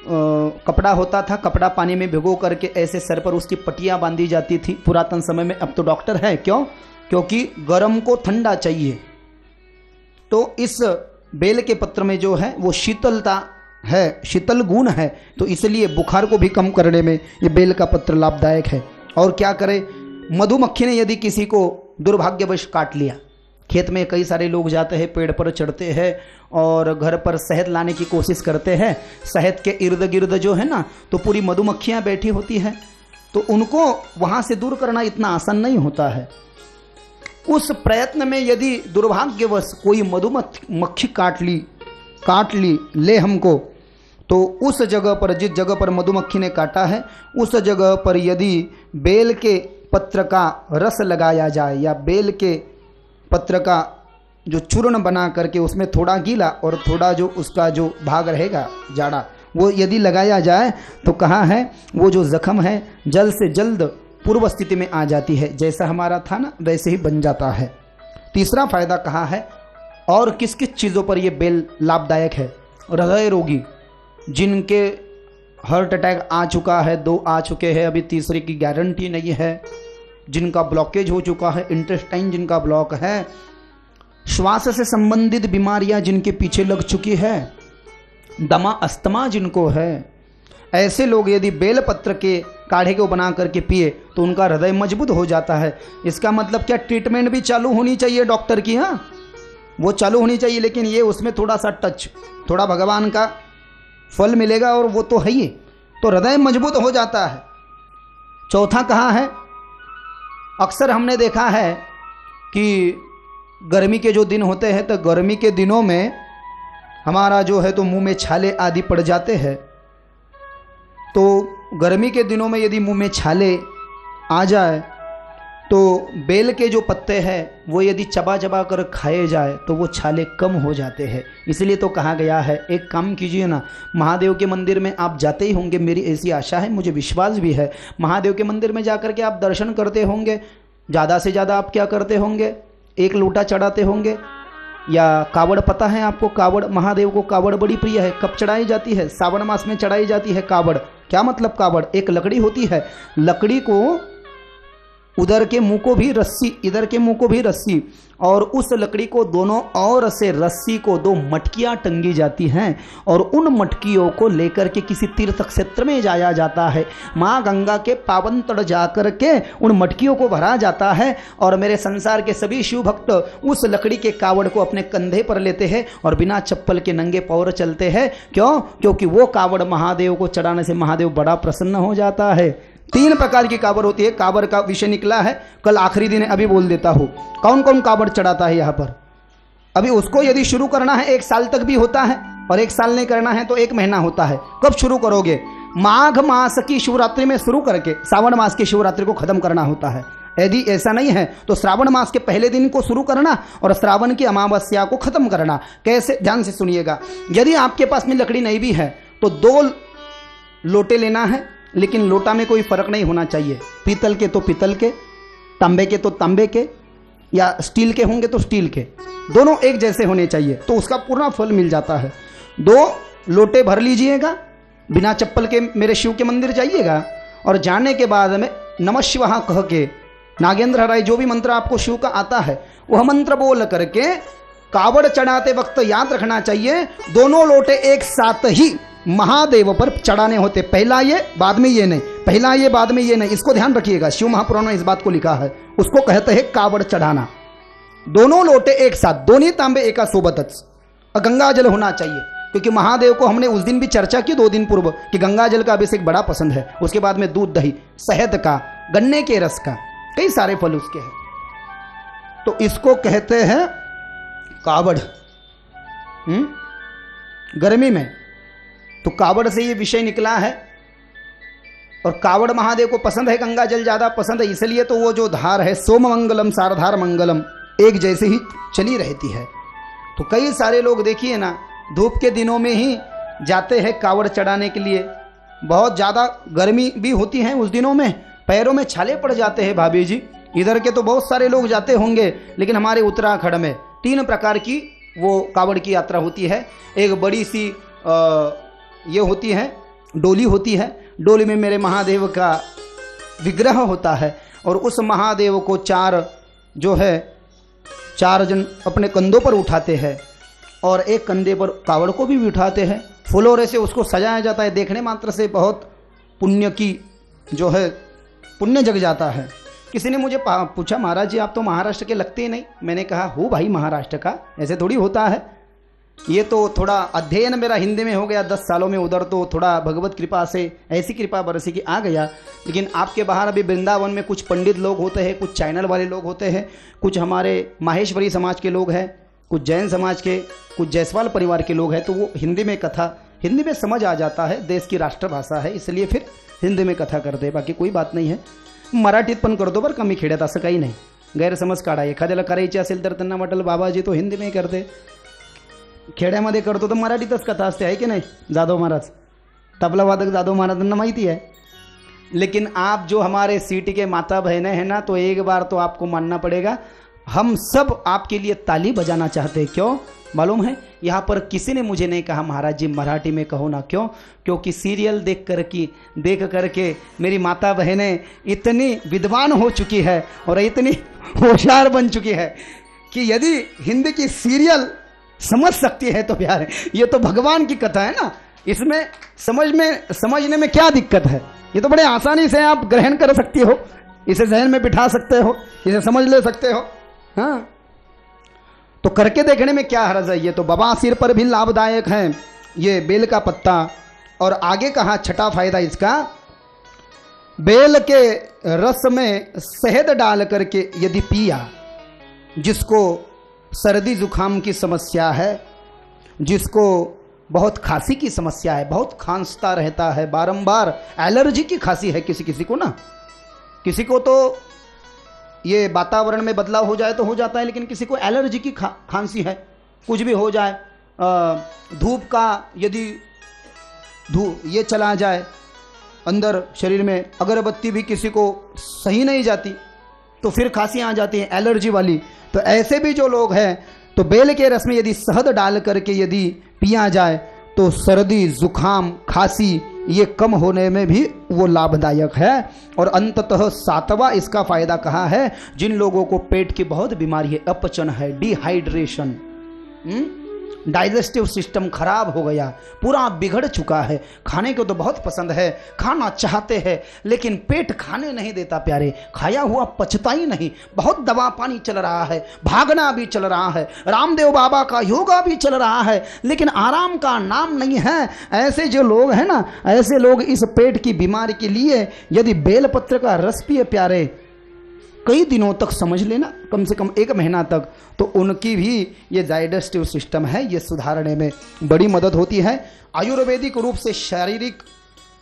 कपड़ा होता था, कपड़ा पानी में भिगो करके ऐसे सर पर उसकी पट्टियाँ बांधी जाती थी पुरातन समय में। अब तो डॉक्टर है, क्यों? क्योंकि गर्म को ठंडा चाहिए। तो इस बेल के पत्र में जो है वो शीतलता है, शीतल गुण है, तो इसलिए बुखार को भी कम करने में ये बेल का पत्र लाभदायक है। और क्या करे, मधुमक्खी ने यदि किसी को दुर्भाग्यवश काट लिया, खेत में कई सारे लोग जाते हैं, पेड़ पर चढ़ते हैं और घर पर शहद लाने की कोशिश करते हैं, शहद के इर्द गिर्द जो है ना तो पूरी मधुमक्खियां बैठी होती हैं, तो उनको वहां से दूर करना इतना आसान नहीं होता है। उस प्रयत्न में यदि दुर्भाग्यवश कोई मधुमक्खी काट ली ले हमको, तो उस जगह पर, जिस जगह पर मधुमक्खी ने काटा है, उस जगह पर यदि बेल के पत्र का रस लगाया जाए या बेल के पत्र का जो चूर्ण बना करके उसमें थोड़ा गीला और थोड़ा जो उसका जो भाग रहेगा जाड़ा, वो यदि लगाया जाए तो कहा है वो जो जख्म है जल्द से जल्द पूर्व स्थिति में आ जाती है, जैसा हमारा था ना वैसे ही बन जाता है। तीसरा फायदा कहा है, और किस किस चीज़ों पर यह बेल लाभदायक है। हृदय रोगी जिनके हार्ट अटैक आ चुका है, 2 आ चुके हैं, अभी तीसरे की गारंटी नहीं है, जिनका ब्लॉकेज हो चुका है, इंटेस्टाइन जिनका ब्लॉक है, श्वास से संबंधित बीमारियां जिनके पीछे लग चुकी है, दमा अस्थमा जिनको है, ऐसे लोग यदि बेल पत्र के काढ़े को बना करके पिए तो उनका हृदय मजबूत हो जाता है। इसका मतलब क्या, ट्रीटमेंट भी चालू होनी चाहिए डॉक्टर की, हाँ वो चालू होनी चाहिए, लेकिन ये उसमें थोड़ा सा टच, थोड़ा भगवान का फल मिलेगा और वो तो है ही, तो हृदय मजबूत हो जाता है। चौथा कहा है, अक्सर हमने देखा है कि गर्मी के जो दिन होते हैं तो गर्मी के दिनों में हमारा जो है तो मुंह में छाले आदि पड़ जाते हैं, तो गर्मी के दिनों में यदि मुंह में छाले आ जाए तो बेल के जो पत्ते हैं वो यदि चबा चबा कर खाए जाए तो वो छाले कम हो जाते हैं। इसलिए तो कहा गया है, एक काम कीजिए ना, महादेव के मंदिर में आप जाते ही होंगे, मेरी ऐसी आशा है, मुझे विश्वास भी है, महादेव के मंदिर में जाकर के आप दर्शन करते होंगे, ज़्यादा से ज़्यादा आप क्या करते होंगे, 1 लोटा चढ़ाते होंगे, या कावड़ पता है आपको, कावड़, महादेव को कावड़ बड़ी प्रिय है। कब चढ़ाई जाती है? सावन मास में चढ़ाई जाती है कावड़। क्या मतलब कावड़? एक लकड़ी होती है, लकड़ी को उधर के मुंह को भी रस्सी, इधर के मुंह को भी रस्सी, और उस लकड़ी को दोनों ओर से रस्सी को 2 मटकियां टंगी जाती हैं और उन मटकियों को लेकर के किसी तीर्थ क्षेत्र में जाया जाता है। माँ गंगा के पावन तट जाकर के उन मटकियों को भरा जाता है और मेरे संसार के सभी शिव भक्त उस लकड़ी के कावड़ को अपने कंधे पर लेते हैं और बिना चप्पल के नंगे पैर चलते हैं। क्यों? क्योंकि वो कावड़ महादेव को चढ़ाने से महादेव बड़ा प्रसन्न हो जाता है। 3 प्रकार की कावड़ होती है। कावड़ का विषय निकला है, कल आखिरी दिन है, अभी बोल देता हूँ कौन कौन कावड़ चढ़ाता है यहाँ पर। अभी उसको यदि शुरू करना है 1 साल तक भी होता है, और 1 साल नहीं करना है तो 1 महीना होता है। कब शुरू करोगे? माघ मास की शिवरात्रि में शुरू करके श्रावण मास की शिवरात्रि को खत्म करना होता है। यदि ऐसा नहीं है तो श्रावण मास के पहले दिन को शुरू करना और श्रावण की अमावस्या को खत्म करना। कैसे? ध्यान से सुनिएगा। यदि आपके पास में लकड़ी नहीं भी है तो 2 लोटे लेना है, लेकिन लोटा में कोई फर्क नहीं होना चाहिए। पीतल के तो पीतल के, तांबे के तो तांबे के, या स्टील के होंगे तो स्टील के, दोनों एक जैसे होने चाहिए, तो उसका पूर्ण फल मिल जाता है। 2 लोटे भर लीजिएगा, बिना चप्पल के मेरे शिव के मंदिर जाइएगा और जाने के बाद में नमः शिवाय कह के नागेंद्र हराय जो भी मंत्र आपको शिव का आता है वह मंत्र बोल करके कावड़ चढ़ाते वक्त याद रखना चाहिए, दोनों लोटे एक साथ ही महादेव पर चढ़ाने होते। पहला ये बाद में ये नहीं, पहला ये बाद में ये नहीं, इसको ध्यान रखिएगा। शिव महापुराण में इस बात को लिखा है, उसको कहते हैं कावड़ चढ़ाना। दोनों लोटे एक साथ, दोनों तांबे एका सोबतच, और गंगा जल होना चाहिए, क्योंकि महादेव को हमने उस दिन भी चर्चा की 2 दिन पूर्व कि गंगा जल का अभिषेक बड़ा पसंद है। उसके बाद में दूध, दही, शहद का, गन्ने के रस का, कई सारे फल उसके हैं, तो इसको कहते हैं कावड़। गर्मी में तो कावड़ से ये विषय निकला है, और कावड़ महादेव को पसंद है, गंगा जल ज्यादा पसंद है, इसलिए तो वो जो धार है सोम मंगलम सारधार मंगलम एक जैसे ही चली रहती है। तो कई सारे लोग देखिए ना, धूप के दिनों में ही जाते हैं कावड़ चढ़ाने के लिए। बहुत ज़्यादा गर्मी भी होती है उस दिनों में, पैरों में छाले पड़ जाते हैं भाभी जी। इधर के तो बहुत सारे लोग जाते होंगे, लेकिन हमारे उत्तराखंड में 3 प्रकार की वो कावड़ की यात्रा होती है। एक बड़ी सी ये होती है, डोली होती है, डोली में मेरे महादेव का विग्रह होता है, और उस महादेव को 4 जन अपने कंधों पर उठाते हैं, और एक कंधे पर कावड़ को भी उठाते हैं। फुलोरे से उसको सजाया जाता है, देखने मात्र से बहुत पुण्य की जो है पुण्य जग जाता है। किसी ने मुझे पूछा, महाराज जी आप तो महाराष्ट्र के लगते ही नहीं। मैंने कहा हूँ भाई महाराष्ट्र का, ऐसे थोड़ी होता है। ये तो थोड़ा अध्ययन मेरा हिंदी में हो गया 10 सालों में, उधर तो थोड़ा भगवत कृपा से ऐसी कृपा बरसी की आ गया। लेकिन आपके बाहर अभी वृंदावन में कुछ पंडित लोग होते हैं, कुछ चैनल वाले लोग होते हैं, कुछ हमारे माहेश्वरी समाज के लोग हैं, कुछ जैन समाज के, कुछ जायसवाल परिवार के लोग हैं। तो वो हिंदी में कथा हिंदी में समझ आ जाता है, देश की राष्ट्रभाषा है इसलिए फिर हिंदी में कथा करते, बाकी कोई बात नाही आहे। मराठीत पण करतो बरं, कमी खेड्यात असं काही नाही, गैरसमज काढा। एखाद्याला करायची असेल तर त्यांना वाटेल बाबाजी तो हिंदी में करते, खेड्यामध्ये करतो तर मराठीतच कथा असते, आहे की नाही। जाधव महाराज, तबला वादक जाधव महाराजांना माहिती है। लेकिन आप जो हमारे सिटी के माता बहनें हैं ना, तो एक बार तो आपको मानना पड़ेगा, हम सब आपके लिए ताली बजाना चाहते हैं। क्यों मालूम है, यहाँ पर किसी ने मुझे नहीं कहा महाराज जी मराठी में कहो ना। क्यों? क्योंकि सीरियल देख करके मेरी माता बहनें इतनी विद्वान हो चुकी है और इतनी होशियार बन चुकी है कि यदि हिंदी की सीरियल समझ सकती है तो प्यार है। ये तो भगवान की कथा है ना, इसमें समझने में क्या दिक्कत है। ये तो बड़े आसानी से आप ग्रहण कर सकती हो, इसे जहन में बिठा सकते हो, इसे समझ ले सकते हो। हाँ, तो करके देखने में क्या हर्ज है। ये तो बवासीर पर भी लाभदायक है ये बेल का पत्ता। और आगे कहा छठा फायदा इसका, बेल के रस में शहद डाल करके यदि पिया, जिसको सर्दी जुकाम की समस्या है, जिसको बहुत खांसी की समस्या है, बहुत खांसता रहता है बारंबार, एलर्जी की खांसी है किसी को ना, किसी को तो ये वातावरण में बदलाव हो जाए तो हो जाता है, लेकिन किसी को एलर्जी की खांसी है, कुछ भी हो जाए, धूप का यदि ये चला जाए अंदर शरीर में, अगरबत्ती भी किसी को सही नहीं जाती तो फिर खांसी आ जाती है एलर्जी वाली। तो ऐसे भी जो लोग हैं, तो बेल के रस में यदि शहद डाल करके यदि पिया जाए तो सर्दी जुकाम खांसी ये कम होने में भी वो लाभदायक है। और अंततः सातवां इसका फायदा कहा है, जिन लोगों को पेट की बहुत बीमारी है, अपचन है, डिहाइड्रेशन, डाइजेस्टिव सिस्टम खराब हो गया, पूरा बिगड़ चुका है, खाने को तो बहुत पसंद है, खाना चाहते हैं, लेकिन पेट खाने नहीं देता प्यारे, खाया हुआ पचता ही नहीं, बहुत दवा पानी चल रहा है, भागना भी चल रहा है, रामदेव बाबा का योगा भी चल रहा है, लेकिन आराम का नाम नहीं है। ऐसे जो लोग हैं ना, ऐसे लोग इस पेट की बीमारी के लिए यदि बेलपत्र का रस पिए प्यारे, कई दिनों तक समझ लेना, कम से कम 1 महीना तक, तो उनकी भी ये डाइजेस्टिव सिस्टम है, ये सुधारने में बड़ी मदद होती है। आयुर्वेदिक रूप से शारीरिक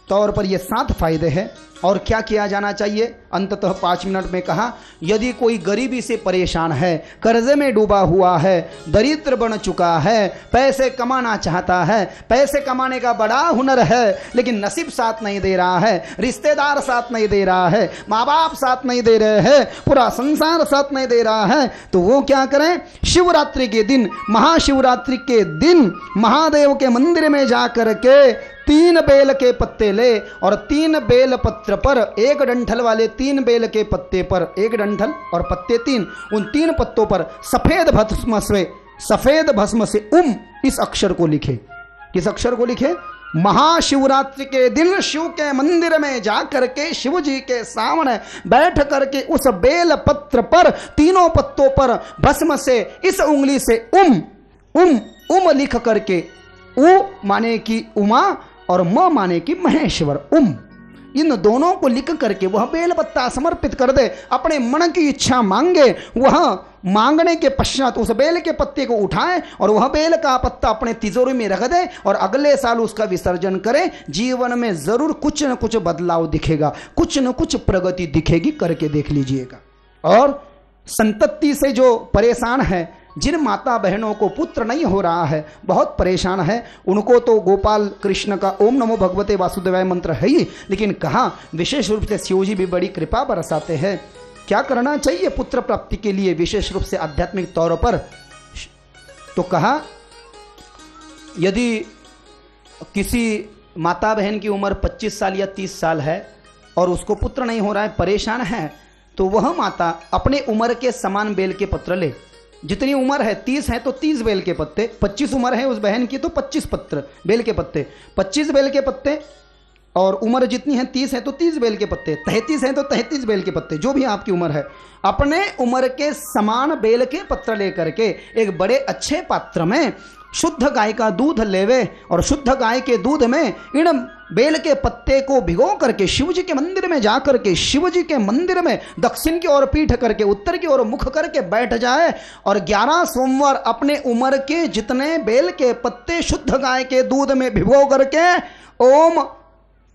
तौर पर ये 7 फायदे हैं। और क्या किया जाना चाहिए, अंततः 5 मिनट में कहा, यदि कोई गरीबी से परेशान है, कर्जे में डूबा हुआ है, दरिद्र बन चुका है, पैसे कमाना चाहता है, पैसे कमाने का बड़ा हुनर है, लेकिन नसीब साथ नहीं दे रहा है, रिश्तेदार साथ नहीं दे रहा है, माँ बाप साथ नहीं दे रहे हैं, पूरा संसार साथ नहीं दे रहा है, तो वो क्या करें, शिवरात्रि के दिन, महाशिवरात्रि के दिन महादेव के मंदिर में जा करके 3 बेल के पत्ते ले और 3 बेल पत्र पर, 1 डंठल वाले 3 बेल के पत्ते पर 1 डंठल और पत्ते 3, उन 3 पत्तों पर सफेद भस्म से इस अक्षर को लिखे। किस अक्षर को लिखे? महाशिवरात्रि के दिन शिव के मंदिर में जाकर के शिव जी के सामने बैठ करके उस बेल पत्र पर, तीनों पत्तों पर भस्म से इस उंगली से उम लिख करके, उ माने की उमा और म माने की महेश्वर, इन दोनों को लिख करके वह बेल पत्ता समर्पित कर दे, अपने मन की इच्छा मांगे, वह मांगने के पश्चात उस बेल के पत्ते को उठाए और वह बेल का पत्ता अपने तिजोरी में रख दे और अगले साल उसका विसर्जन करे। जीवन में जरूर कुछ न कुछ बदलाव दिखेगा, कुछ न कुछ प्रगति दिखेगी, करके देख लीजिएगा। और संतति से जो परेशान है, जिन माता बहनों को पुत्र नहीं हो रहा है, बहुत परेशान है, उनको तो गोपाल कृष्ण का ओम नमो भगवते वासुदेवाय मंत्र है ही, लेकिन कहा विशेष रूप से शिव जी भी बड़ी कृपा बरसाते हैं। क्या करना चाहिए पुत्र प्राप्ति के लिए, विशेष रूप से आध्यात्मिक तौर पर? तो कहा यदि किसी माता बहन की उम्र 25 साल या 30 साल है और उसको पुत्र नहीं हो रहा है, परेशान है, तो वह माता अपने उम्र के समान बेल के पत्र ले जितनी उम्र है 30 है तो 30 बेल के पत्ते, 25 उम्र है उस बहन की तो 25 पत्र बेल के पत्ते, 25 बेल के पत्ते, और उम्र जितनी है 30 है तो 30 बेल के पत्ते, 33 है तो 33 बेल के पत्ते, जो भी आपकी उम्र है अपने उम्र के समान बेल के पत्र लेकर के एक बड़े अच्छे पात्र में शुद्ध गाय का दूध लेवे और शुद्ध गाय के दूध में इन बेल के पत्ते को भिगो करके शिव जी के मंदिर में जाकर के शिव जी के मंदिर में दक्षिण की ओर पीठ करके उत्तर की ओर मुख करके बैठ जाए और 11 सोमवार अपने उम्र के जितने बेल के पत्ते शुद्ध गाय के दूध में भिगो करके ओम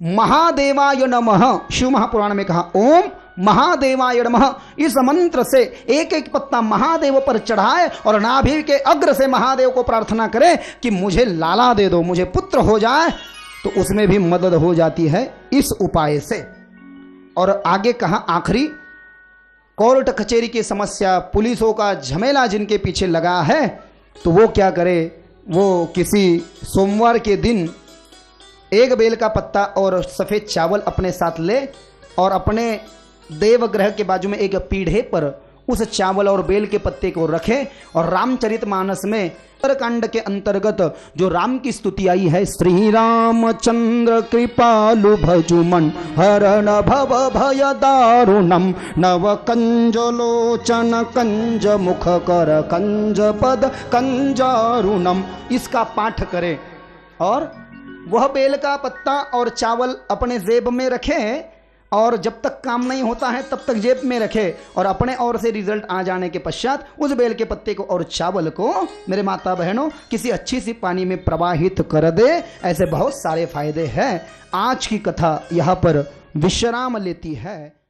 महादेवाय नमः, शिव महापुराण में कहा ओम महादेवाय नमः, इस मंत्र से एक एक पत्ता महादेव पर चढ़ाए और नाभि के अग्र से महादेव को प्रार्थना करे कि मुझे लाला दे दो, मुझे पुत्र हो जाए, तो उसमें भी मदद हो जाती है इस उपाय से। और आगे कहा आखिरी, कोर्ट कचहरी की समस्या, पुलिसों का झमेला जिनके पीछे लगा है, तो वो क्या करे, वो किसी सोमवार के दिन एक बेल का पत्ता और सफ़ेद चावल अपने साथ ले और अपने देवग्रह के बाजू में एक पीढ़े पर उस चावल और बेल के पत्ते को रखे और रामचरितमानस में कांड के अंतर्गत जो राम की स्तुति आई है, श्री रामचंद्र कृपालु भजुमन हरण भव भय दारुणम नव कंज लोचन कंज मुख कर कंज पद कंजारुणम, इसका पाठ करें और वह बेल का पत्ता और चावल अपने जेब में रखे और जब तक काम नहीं होता है तब तक जेब में रखे और अपने ओर से रिजल्ट आ जाने के पश्चात उस बेल के पत्ते को और चावल को मेरे माता बहनों किसी अच्छी सी पानी में प्रवाहित कर दे। ऐसे बहुत सारे फायदे हैं। आज की कथा यहाँ पर विश्राम लेती है।